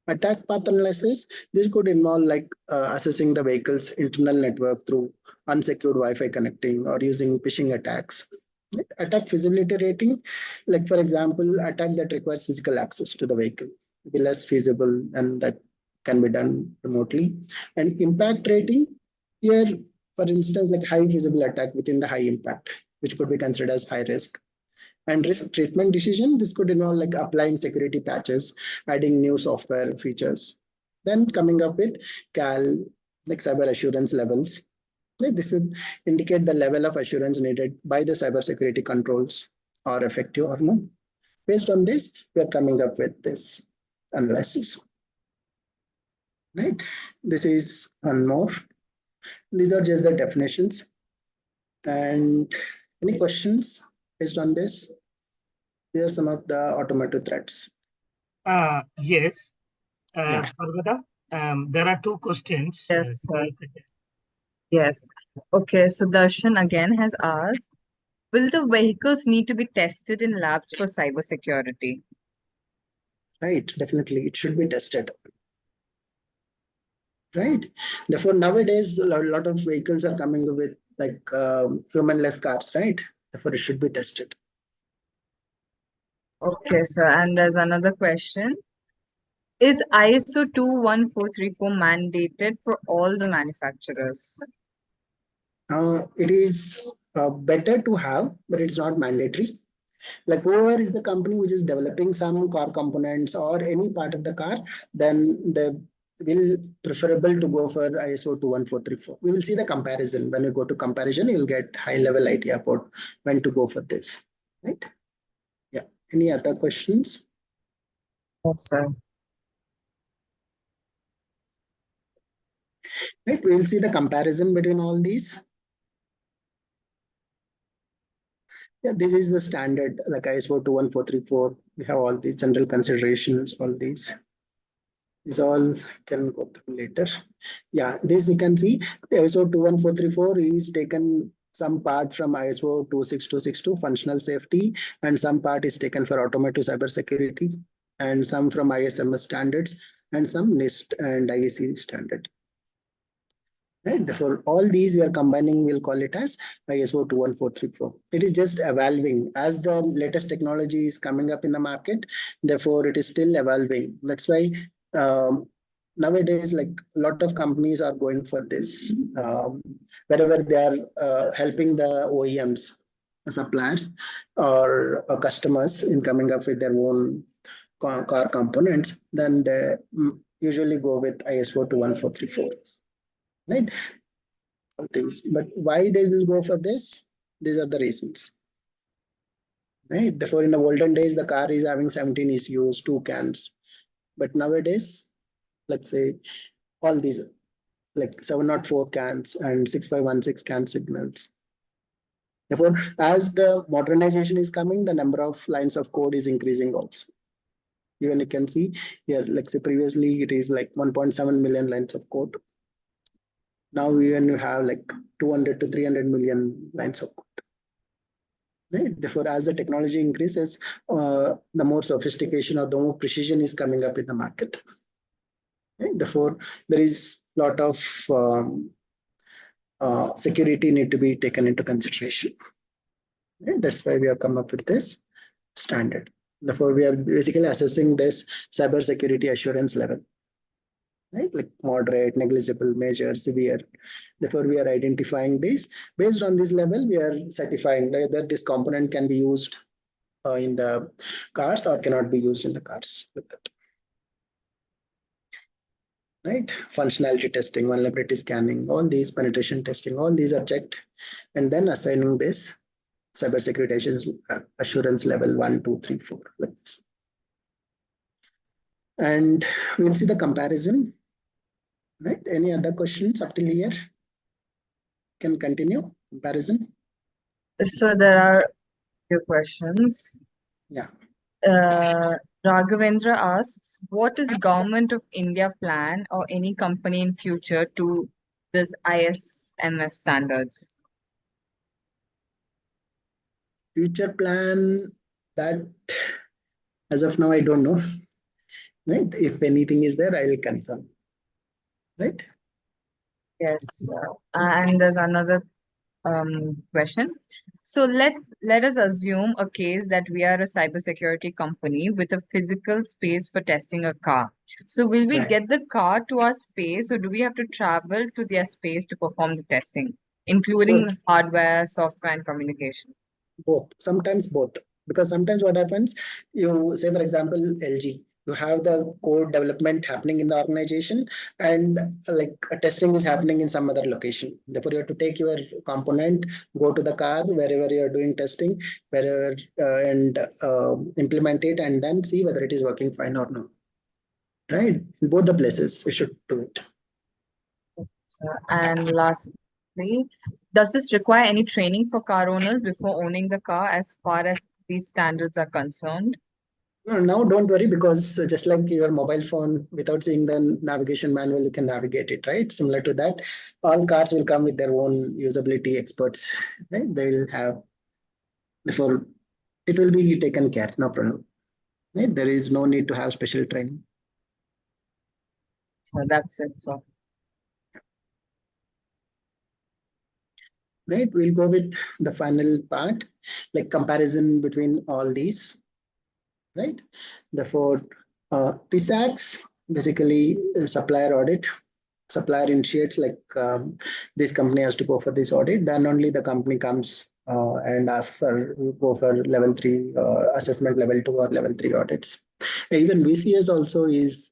Attack path analysis, this could involve like assessing the vehicle's internal network through unsecured Wi-Fi connecting or using phishing attacks. Attack feasibility rating, like for example, attack that requires physical access to the vehicle will be less feasible and that can be done remotely. And impact rating, here, for instance, like high feasible attack within the high impact, which could be considered as high risk. And risk treatment decision, this could involve like applying security patches, adding new software features, then coming up with CAL, like cyber assurance levels. Like this would indicate the level of assurance needed by the cybersecurity controls are effective or not. Based on this, we are coming up with this analysis. Right? This is one more. These are just the definitions. And any questions based on this? These are some of the automotive threats. Yes. Yeah. Parvata, there are two questions. Yes, sir. Yes. Okay, so Darshan again has asked, will the vehicles need to be tested in labs for cybersecurity? Right, definitely. It should be tested. Right. Therefore, nowadays, a lot of vehicles are coming with like humanless cars, right? Therefore, it should be tested. Okay, sir. And there's another question. Is ISO 21434 mandated for all the manufacturers? It is better to have, but it's not mandatory. Like whoever is the company which is developing some car components or any part of the car, then they will preferable to go for ISO 21434. We will see the comparison. When you go to comparison, you'll get high level idea about when to go for this. Right? Yeah. Any other questions? Yes, sir. Right. We will see the comparison between all these. Yeah, this is the standard, like ISO 21434. We have all these general considerations, all these. This all can go through later. Yeah, this you can see the ISO 21434 is taken some part from ISO 26262 functional safety, and some part is taken for automotive cybersecurity, and some from ISMS standards, and some NIST and IEC standard. Right? Therefore, all these we are combining, we'll call it as ISO 21434. It is just evolving as the latest technology is coming up in the market. Therefore, it is still evolving. That's why nowadays, like a lot of companies are going for this. Wherever they are helping the OEMs, suppliers, or customers in coming up with their own car components, then they usually go with ISO 21434. Right? Things. But why they will go for this? These are the reasons. Right? Therefore, in the olden days, the car is having 17 ECUs, 2 cans. But nowadays, let's say all these like 704 cans and 6516 can signals. Therefore, as the modernization is coming, the number of lines of code is increasing also. Even you can see here, like say previously it is like 1.7 million lines of code. Now even you have like 200 to 300 million lines of code. Right? Therefore, as the technology increases, the more sophistication or the more precision is coming up in the market. Right? Therefore, there is a lot of security need to be taken into consideration. Right? That's why we have come up with this standard. Therefore, we are basically assessing this cyber security assurance level. Right? Like moderate, negligible, major, severe. Therefore, we are identifying this. Based on this level, we are certifying whether this component can be used in the cars or cannot be used in the cars with that. Right? Functionality testing, vulnerability scanning, all these penetration testing, all these are checked, and then assigning this cybersecurity assurance level 1, 2, 3, 4, like this. And we'll see the comparison. Right? Any other questions up till here? Can continue comparison. So there are a few questions. Yeah. Raghavendra asks, what is Government of India plan or any company in future to this ISMS standards? Future plan, that as of now I don't know. Right? If anything is there, I will confirm. Right? Yes. And there's another question. So let us assume a case that we are a cybersecurity company with a physical space for testing a car. So will we Right. get the car to our space, or do we have to travel to their space to perform the testing, including Both. hardware, software, and communication? Both. Sometimes both. Because sometimes what happens, you say for example, LG, you have the code development happening in the organization, and like testing is happening in some other location. Therefore, you have to take your component, go to the car wherever you are doing testing, wherever and implement it, and then see whether it is working fine or not. Right? In both the places, we should do it. And lastly, does this require any training for car owners before owning the car as far as these standards are concerned? No, now don't worry, because just like your mobile phone, without seeing the navigation manual, you can navigate it, right? Similar to that, all cars will come with their own usability experts, right? They will have, before it will be taken care, no problem. Right? There is no need to have special training. So that's it. So Right? We'll go with the final part, like comparison between all these. Right? Therefore, TSAX, basically supplier audit. Supplier initiates like this company has to go for this audit, then only the company comes and asks for go for level 3 assessment, level 2 or level 3 audits. Even VCS also is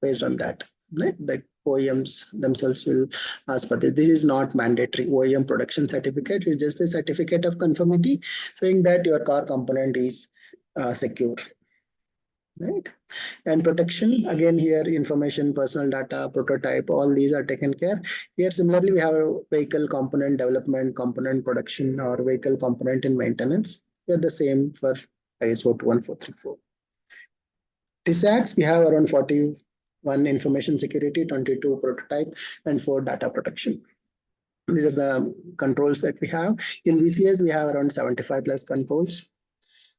based on that. Right? The OEMs themselves will ask for this. This is not mandatory. OEM production certificate is just a certificate of conformity saying that your car component is secure. Right? And protection, again here information, personal data, prototype, all these are taken care. Here similarly we have a vehicle component development, component production, or vehicle component in maintenance. They're the same for ISO 21434. TSAX, we have around 40 1 information security, 22 prototype, and 4 data protection. These are the controls that we have. In VCS, we have around 75 plus controls.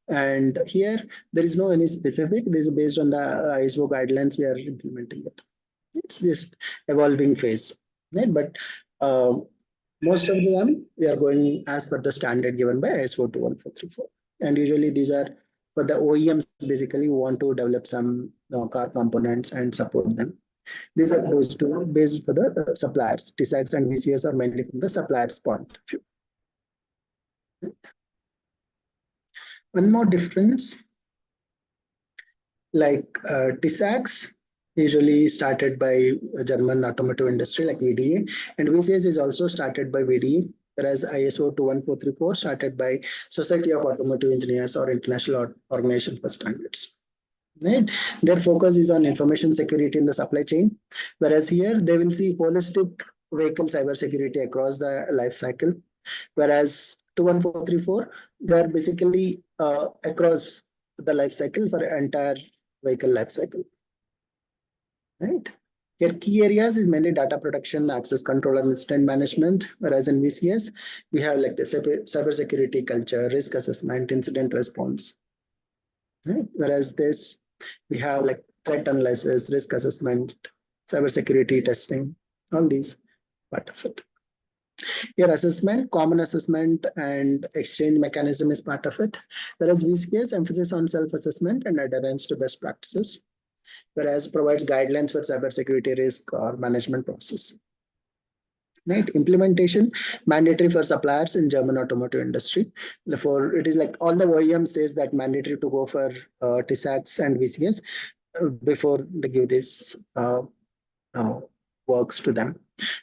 And here, there is no any specific. This is based on the ISO guidelines we are implementing it. It's just evolving phase, right? But most of them, we are going as per the standard given by ISO 21434. And usually these are for the OEMs, basically, who want to develop some car components and support them. These are those two based for the suppliers. TSAX and VCS are mainly from the suppliers' point of view. One more difference, like TSAX usually started by German automotive industry like VDA, and VCS is also started by VDA, whereas ISO 21434 started by Society of Automotive Engineers or International Organization for Standards. Right? Their focus is on information security in the supply chain, whereas here they will see holistic vehicle cybersecurity across the life cycle, whereas 21434 they are basically across the life cycle for entire vehicle life cycle. Right? Here, key areas is mainly data protection, access control, and incident management. Whereas in VCS, we have like the cybersecurity culture, risk assessment, incident response. Right? Whereas this, we have like threat analysis, risk assessment, cybersecurity testing, all these part of it. Here, assessment, common assessment, and exchange mechanism is part of it. Whereas VCS emphasis on self-assessment and adherence to best practices, whereas provides guidelines for cybersecurity risk or management process. Right, implementation mandatory for suppliers in German automotive industry. Therefore, it is like all the OEM says that mandatory to go for TSAX and VCS before they give this works to them.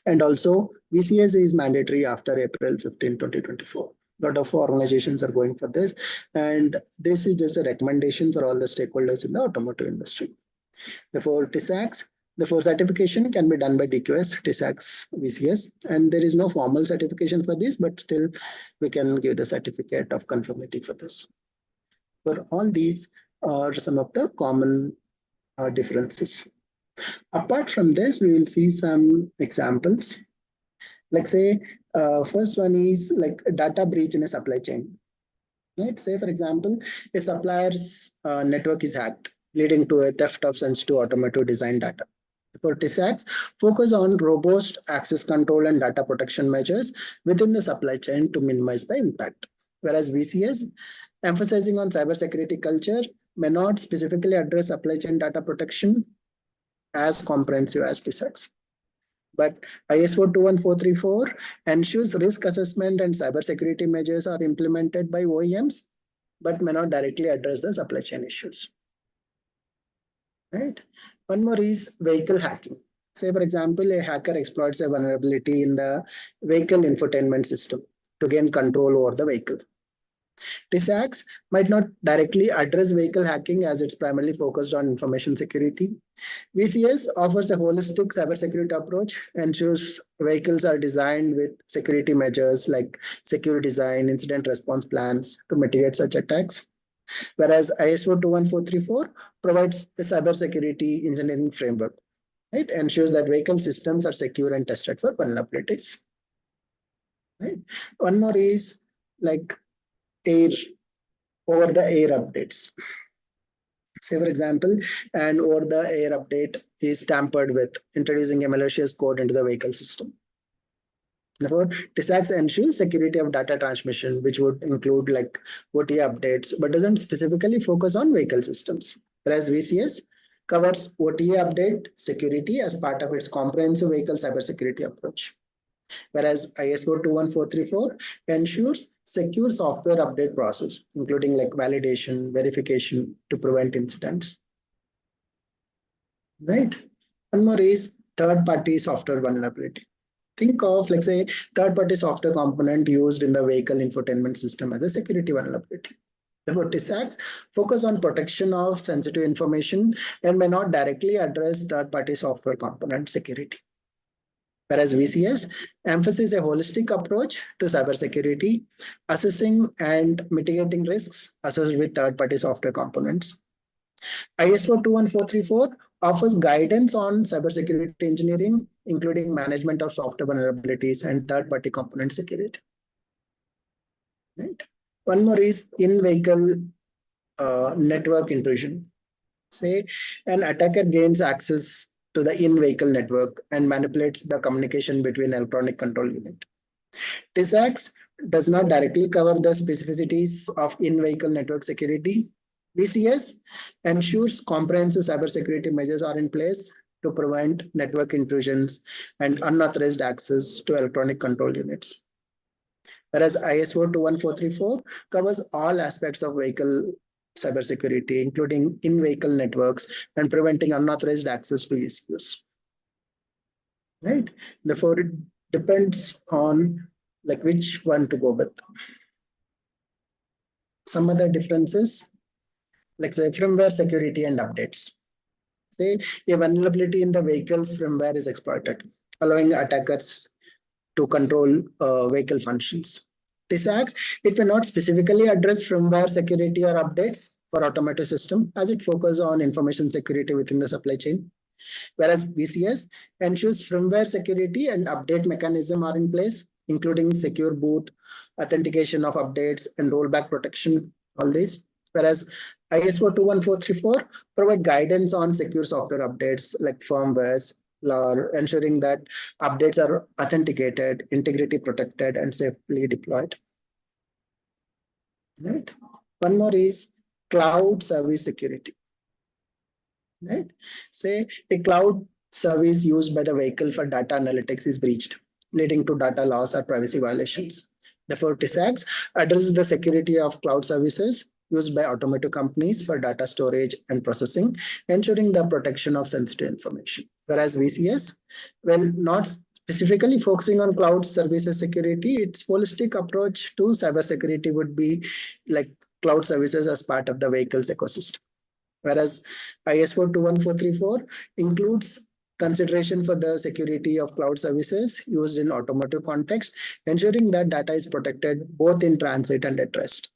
And also VCS is mandatory after April 15, 2024. A lot of organizations are going for this, and this is just a recommendation for all the stakeholders in the automotive industry. Therefore, TSAX, the certification can be done by Dqs, TSAX, VCS, and there is no formal certification for this, but still we can give the certificate of conformity for this. For all these are some of the common differences. Apart from this, we will see some examples. Like say, first one is like a data breach in a supply chain. Right? Say, for example, a supplier's network is hacked, leading to a theft of sensitive automotive design data. For TSAX, focus on robust access control and data protection measures within the supply chain to minimize the impact. Whereas VCS, emphasizing on cybersecurity culture, may not specifically address supply chain data protection as comprehensive as TSAX. But ISO 21434 ensures risk assessment and cybersecurity measures are implemented by OEMs, but may not directly address the supply chain issues. Right? One more is vehicle hacking. Say, for example, a hacker exploits a vulnerability in the vehicle infotainment system to gain control over the vehicle. TSAX might not directly address vehicle hacking as it's primarily focused on information security. VCS offers a holistic cybersecurity approach, ensures vehicles are designed with security measures like secure design, incident response plans to mitigate such attacks. Whereas ISO 21434 provides a cybersecurity engineering framework. It ensures that vehicle systems are secure and tested for vulnerabilities. Right? One more is like over the air updates. Say, for example, an over the air update is tampered with, introducing a malicious code into the vehicle system. Therefore, TSAX ensures security of data transmission, which would include like OTA updates, but doesn't specifically focus on vehicle systems. Whereas VCS covers OTA update security as part of its comprehensive vehicle cybersecurity approach. Whereas ISO 21434 ensures secure software update process, including like validation, verification to prevent incidents. Right? One more is third-party software vulnerability. Think of, like say, third-party software component used in the vehicle infotainment system as a security vulnerability. Therefore, TSAX focus on protection of sensitive information and may not directly address third-party software component security. Whereas VCS emphasizes a holistic approach to cybersecurity, assessing and mitigating risks associated with third-party software components. ISO 21434 offers guidance on cybersecurity engineering, including management of software vulnerabilities and third-party component security. Right. One more is in-vehicle network intrusion. Say an attacker gains access to the in-vehicle network and manipulates the communication between electronic control unit. TISAX does not directly cover the specificities of in-vehicle network security. VCS ensures comprehensive cybersecurity measures are in place to prevent network intrusions and unauthorized access to electronic control units. Whereas ISO 21434 covers all aspects of vehicle cybersecurity, including in-vehicle networks and preventing unauthorized access to ECUs. Right? Therefore, it depends on like which one to go with. Some other differences, like say firmware security and updates. Say a vulnerability in the vehicle's firmware is exploited, allowing attackers to control vehicle functions. TISAX, it may not specifically address firmware security or updates for automotive system as it focuses on information security within the supply chain. Whereas VCS ensures firmware security and update mechanism are in place, including secure boot, authentication of updates, and rollback protection, all these. Whereas ISO 21434 provide guidance on secure software updates like firmwares, ensuring that updates are authenticated, integrity protected, and safely deployed. Right. One more is cloud service security. Right. Say a cloud service used by the vehicle for data analytics is breached, leading to data loss or privacy violations. Therefore, TISAX addresses the security of cloud services used by automotive companies for data storage and processing, ensuring the protection of sensitive information. Whereas VCS, when not specifically focusing on cloud services security, its holistic approach to cybersecurity would be like cloud services as part of the vehicle's ecosystem. Whereas ISO 21434 includes consideration for the security of cloud services used in automotive context, ensuring that data is protected both in transit and at rest.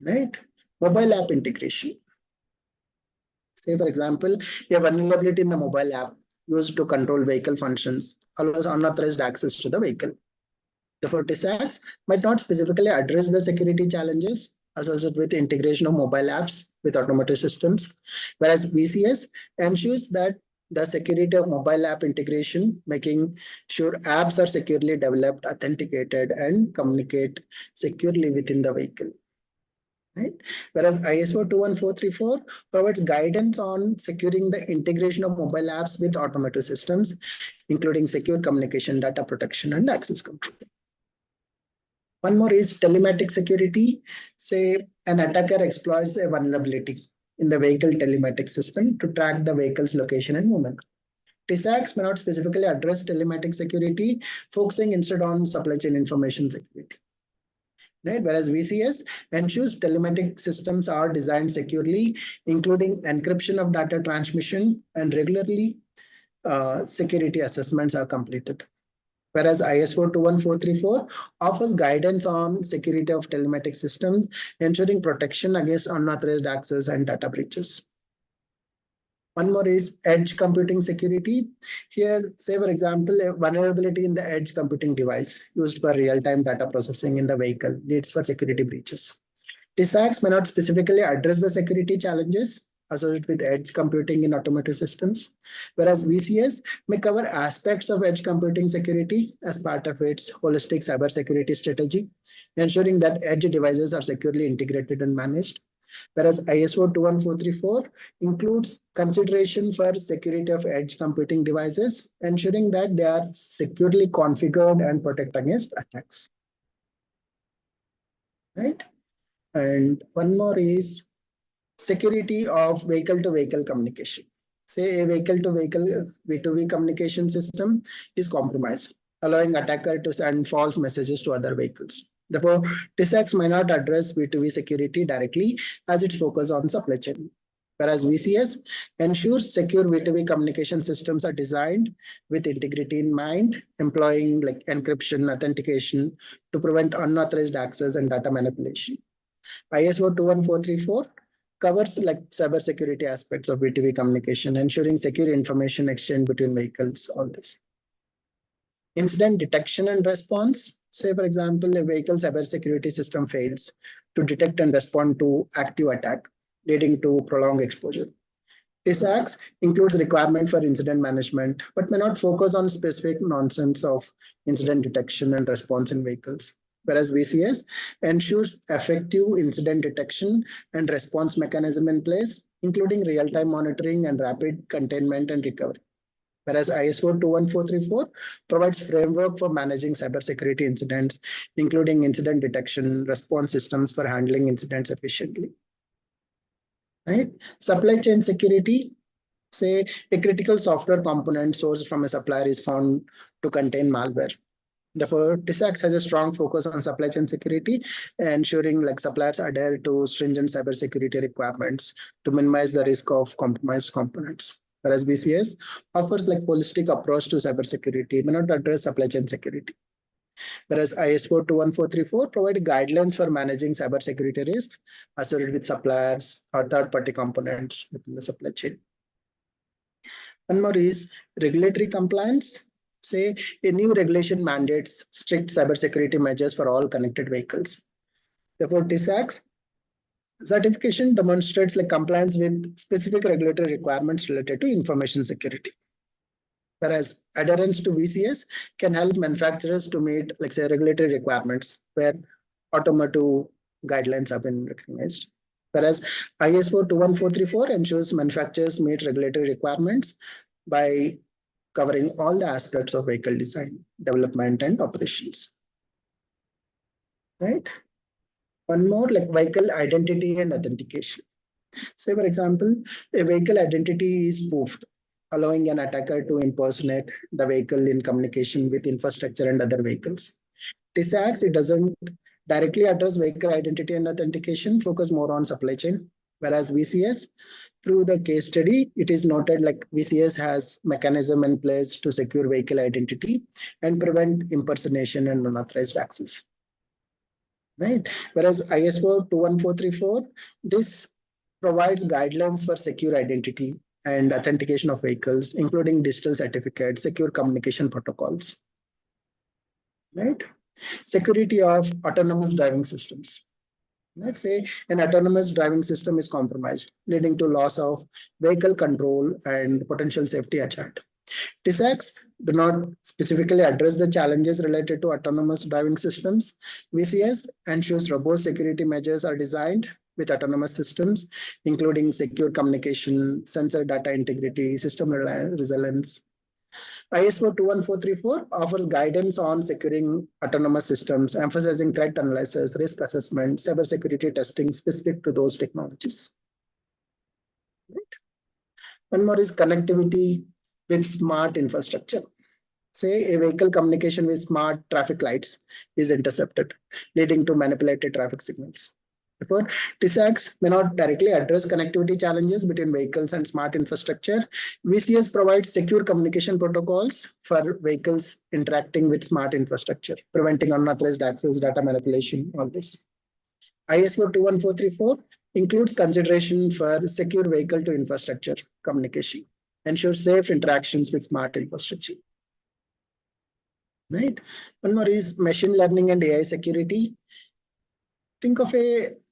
Right? Mobile app integration. Say, for example, a vulnerability in the mobile app used to control vehicle functions allows unauthorized access to the vehicle. Therefore, TISAX might not specifically address the security challenges associated with the integration of mobile apps with automotive systems, whereas VCS ensures that the security of mobile app integration, making sure apps are securely developed, authenticated, and communicate securely within the vehicle. Right? Whereas ISO 21434 provides guidance on securing the integration of mobile apps with automotive systems, including secure communication, data protection, and access control. One more is telematic security. Say an attacker exploits a vulnerability in the vehicle telematic system to track the vehicle's location and movement. TISAX may not specifically address telematic security, focusing instead on supply chain information security. Right? Whereas VCS ensures telematic systems are designed securely, including encryption of data transmission, and regularly security assessments are completed. Whereas ISO 21434 offers guidance on security of telematic systems, ensuring protection against unauthorized access and data breaches. One more is edge computing security. Here, say for example, a vulnerability in the edge computing device used for real-time data processing in the vehicle leads for security breaches. TISAX may not specifically address the security challenges associated with edge computing in automotive systems, whereas VCS may cover aspects of edge computing security as part of its holistic cybersecurity strategy, ensuring that edge devices are securely integrated and managed. Whereas ISO 21434 includes consideration for security of edge computing devices, ensuring that they are securely configured and protect against attacks. Right? And one more is security of vehicle-to-vehicle communication. Say a vehicle-to-vehicle V2V communication system is compromised, allowing attacker to send false messages to other vehicles. Therefore, TISAX may not address V2V security directly as it focuses on supply chain. Whereas VCS ensures secure V2V communication systems are designed with integrity in mind, employing like encryption, authentication to prevent unauthorized access and data manipulation. ISO 21434 covers like cybersecurity aspects of B2B communication, ensuring secure information exchange between vehicles, all this. Incident detection and response. Say, for example, a vehicle cybersecurity system fails to detect and respond to active attack, leading to prolonged exposure. This acts includes requirement for incident management, but may not focus on specific nonsense of incident detection and response in vehicles. Whereas VCS ensures effective incident detection and response mechanism in place, including real-time monitoring and rapid containment and recovery. Whereas ISO 21434 provides framework for managing cybersecurity incidents, including incident detection, response systems for handling incidents efficiently. Right? Supply chain security, say a critical software component sourced from a supplier is found to contain malware. Therefore, TISAX has a strong focus on supply chain security, ensuring like suppliers adhere to stringent cybersecurity requirements to minimize the risk of compromised components. Whereas BCS offers like holistic approach to cybersecurity, may not address supply chain security. Whereas ISO 21434 provide guidelines for managing cybersecurity risks associated with suppliers or third-party components within the supply chain. One more is regulatory compliance. Say a new regulation mandates strict cybersecurity measures for all connected vehicles. Therefore, TISAX certification demonstrates like compliance with specific regulatory requirements related to information security. Whereas adherence to VCS can help manufacturers to meet, like say, regulatory requirements where automotive guidelines have been recognized. Whereas ISO 21434 ensures manufacturers meet regulatory requirements by covering all the aspects of vehicle design, development, and operations. Right? One more like vehicle identity and authentication. Say, for example, a vehicle identity is spoofed, allowing an attacker to impersonate the vehicle in communication with infrastructure and other vehicles. TISAX, it doesn't directly address vehicle identity and authentication, focus more on supply chain. Whereas VCS, through the case study, it is noted like VCS has mechanism in place to secure vehicle identity and prevent impersonation and unauthorized access. Right? Whereas ISO 21434, this provides guidelines for secure identity and authentication of vehicles, including digital certificates, secure communication protocols. Right? Security of autonomous driving systems. Let's say an autonomous driving system is compromised, leading to loss of vehicle control and potential safety hazard. TISAX do not specifically address the challenges related to autonomous driving systems. VCS ensures robust security measures are designed with autonomous systems, including secure communication, sensor data integrity, system resilience. ISO 21434 offers guidance on securing autonomous systems, emphasizing threat analysis, risk assessment, cybersecurity testing specific to those technologies. Right? One more is connectivity with smart infrastructure. Say a vehicle communication with smart traffic lights is intercepted, leading to manipulated traffic signals. Therefore, TISAX may not directly address connectivity challenges between vehicles and smart infrastructure. VCS provides secure communication protocols for vehicles interacting with smart infrastructure, preventing unauthorized access, data manipulation, all this. ISO 21434 includes consideration for secure vehicle to infrastructure communication, ensures safe interactions with smart infrastructure. Right? One more is machine learning and AI security. Think of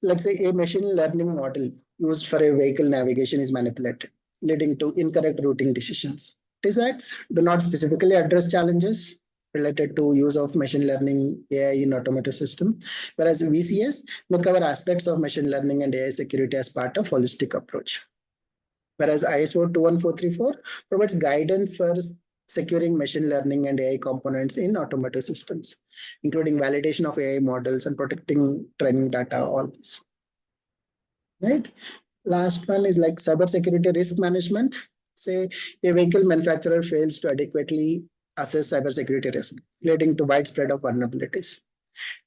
let's say a machine learning model used for a vehicle navigation is manipulated, leading to incorrect routing decisions. TISAX do not specifically address challenges related to use of machine learning AI in automotive system, whereas VCS may cover aspects of machine learning and AI security as part of holistic approach. Whereas ISO 21434 provides guidance for securing machine learning and AI components in automotive systems, including validation of AI models and protecting training data, all this. Right? Last one is like cybersecurity risk management. Say a vehicle manufacturer fails to adequately assess cybersecurity risk, leading to widespread of vulnerabilities.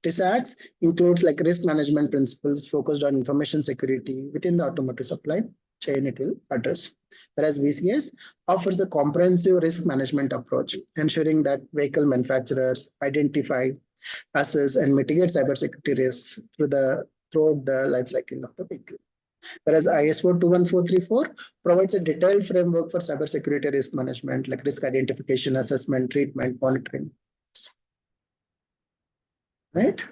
TISAX includes like risk management principles focused on information security within the automotive supply chain it will address. Whereas VCS offers a comprehensive risk management approach, ensuring that vehicle manufacturers identify, assess, and mitigate cybersecurity risks throughout the life cycle of the vehicle. Whereas ISO 21434 provides a detailed framework for cybersecurity risk management, like risk identification, assessment, treatment, monitoring. Right?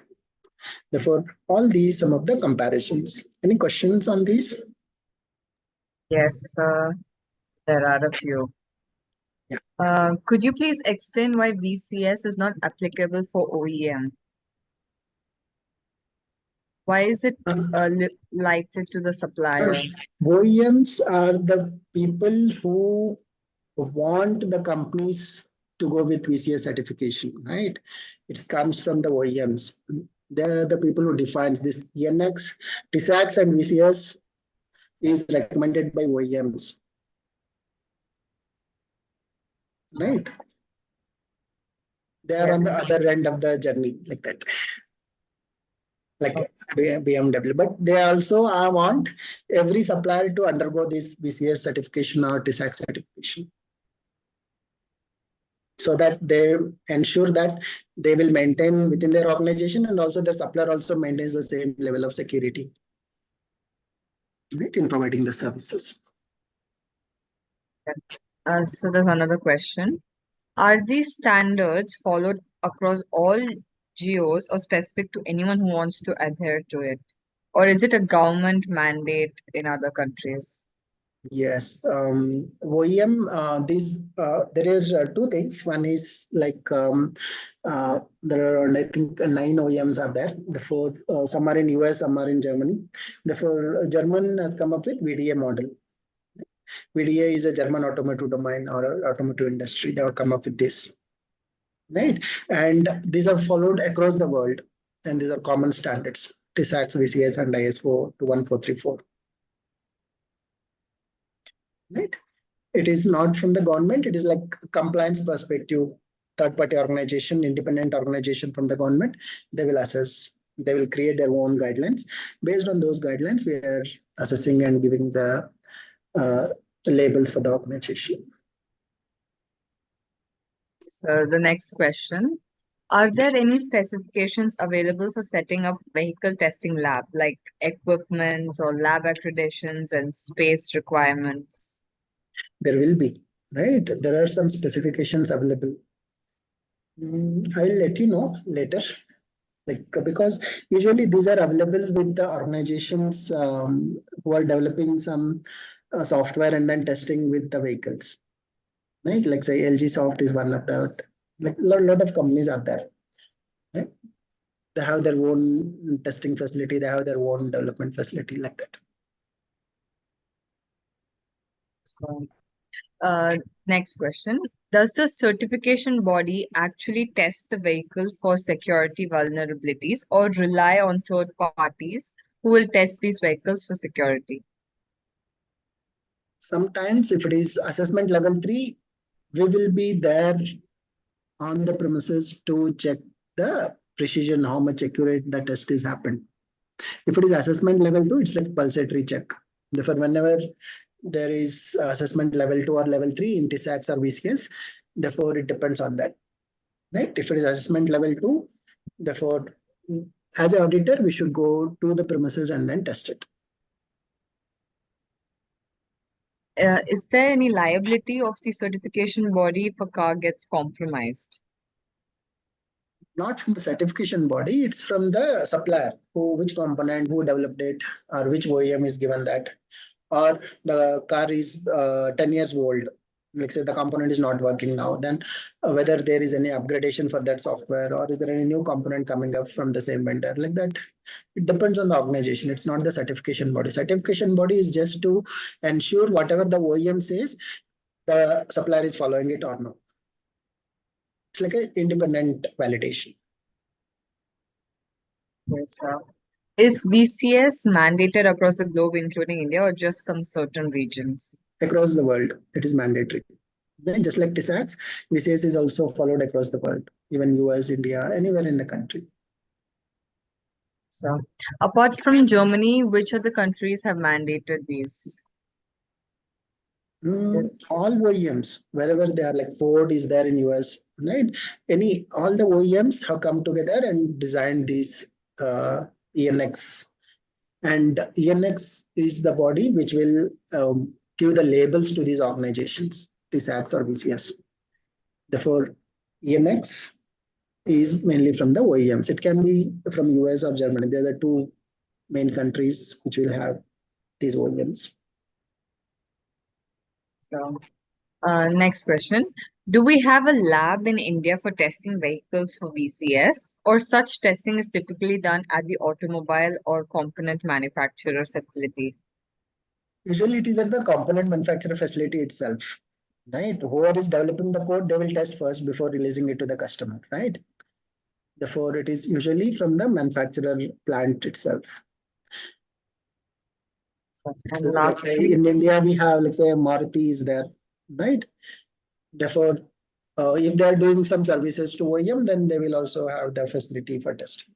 Therefore, all these some of the comparisons. Any questions on these? Yes, there are a few. Yeah. Could you please explain why VCS is not applicable for OEM? Why is it lighted to the supplier? OEMs are the people who want the companies to go with VCS certification, right? It comes from the OEMs. They're the people who defines this ENX, TISAX and VCS is recommended by OEMs, right? They are on the Yes. other end of the journey, like that, like BMW. But they also want every supplier to undergo this VCS certification or TISAX certification, so that they ensure that they will maintain within their organization, and also the supplier also maintains the same level of security, right, in providing the services. So there's another question. Are these standards followed across all geos or specific to anyone who wants to adhere to it? Or is it a government mandate in other countries? Yes, OEM. There is two things. One is like there are, I think, 9 OEMs are there. Therefore, some are in US, some are in Germany. Therefore, German has come up with VDA model. VDA is a German automotive domain or automotive industry. They have come up with this, right? And these are followed across the world, and these are common standards: TISAX, VCS, and ISO 21434. Right? It is not from the government. It is like compliance perspective, third party organization, independent organization from the government. They will assess, they will create their own guidelines. Based on those guidelines, we are assessing and giving the uh, labels for the organization. So the next question. Are there any specifications available for setting up vehicle testing lab, like equipment or lab accreditations and space requirements? There will be, right? There are some specifications available. I will let you know later, like because usually these are available with the organizations who are developing some software and then testing with the vehicles, right? Like say LG Soft is one of the, like lot of companies are there, right? They have their own testing facility, they have their own development facility, like that. So, next question. Does the certification body actually test the vehicle for security vulnerabilities or rely on third parties who will test these vehicles for security? Sometimes if it is assessment level 3, we will be there on the premises to check the precision, how much accurate the test is happened. If it is assessment level 2, it's like pulsatory check. Therefore, whenever there is assessment level 2 or level 3 in TISAX or VCS, therefore it depends on that, right? If it is assessment level 2, therefore, as an auditor, we should go to the premises and then test it. Is there any liability of the certification body if a car gets compromised? Not from the certification body, it's from the supplier, which component, who developed it, or which OEM is given that, or the car is 10 years old. Like say the component is not working now, then whether there is any upgradation for that software, or is there any new component coming up from the same vendor, like that. It depends on the organization. It's not the certification body. Certification body is just to ensure whatever the OEM says, the supplier is following it or not. It's like an independent validation. Yes, sir. Is VCS mandated across the globe, including India, or just some certain regions? Across the world, it is mandatory. Then just like TISAX, VCS is also followed across the world, even US, India, anywhere in the country. So, apart from Germany, which other countries have mandated these? Yes. All OEMs, wherever they are, like Ford is there in US, right? All the OEMs have come together and designed these ENX And ENX is the body which will give the labels to these organizations, TSACs or VCS. Therefore, ENX is mainly from the OEMs. It can be from US or Germany. They're the two main countries which will have these OEMs. So, next question. Do we have a lab in India for testing vehicles for VCS, or such testing is typically done at the automobile or component manufacturer facility? Usually it is at the component manufacturer facility itself, right? Whoever is developing the code, they will test first before releasing it to the customer, right? Therefore, it is usually from the manufacturer plant itself. So, and So let's say lastly, in India, we have, let's say, Maruti is there, right? Therefore, if they are doing some services to OEM, then they will also have the facility for testing.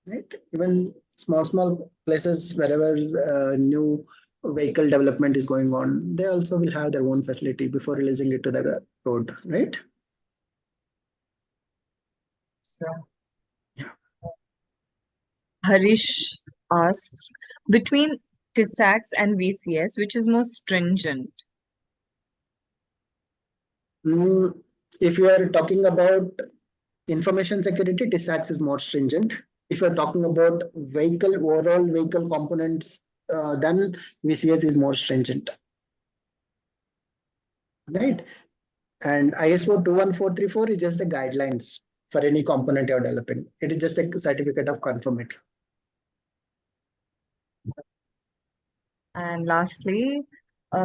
Right? Even small places wherever new vehicle development is going on, they also will have their own facility before releasing it to the road, right? so Yeah. Harish asks, between TISACs and VCS, which is more stringent? If you are talking about information security, TISACs is more stringent. If you're talking about overall vehicle components, then VCS is more stringent. Right? And ISO 21434 is just a guidelines for any component you're developing. It is just a certificate of conformity. And lastly,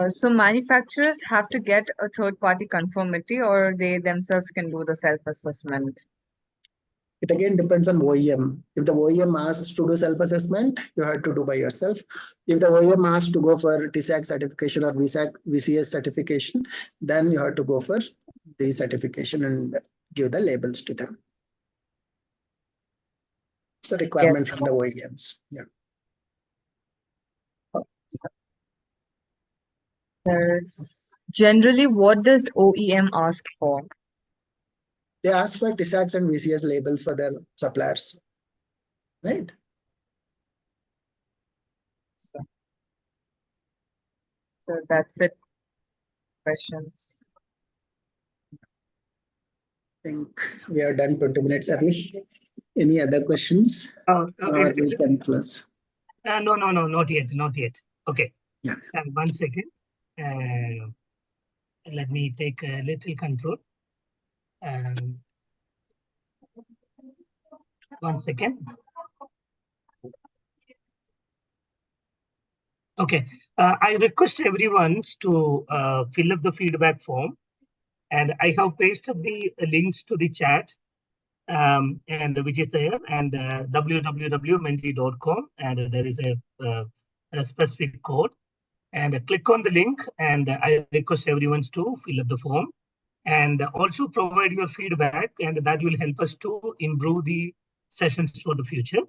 so manufacturers have to get a third-party conformity, or they themselves can do the self-assessment? It again depends on OEM. If the OEM asks to do self-assessment, you have to do by yourself. If the OEM asks to go for TSAC certification or VCS certification, then you have to go for the certification and give the labels to them. It's a requirement Yes. from the OEMs. Yeah. Generally, what does OEM ask for? They ask for TSACs and VCS labels for their suppliers. Right? So that's it. Questions. I think we are done 20 minutes early. Any other questions? Or we can close. No, not yet. Okay. Yeah. One second. Let me take a little control. One second. Okay. I request everyone to fill up the feedback form, and I have pasted the links to the chat, and which is there, and www.menti.com, and there is a specific code, and click on the link, and I request everyone to fill up the form, and also provide your feedback, and that will help us to improve the sessions for the future.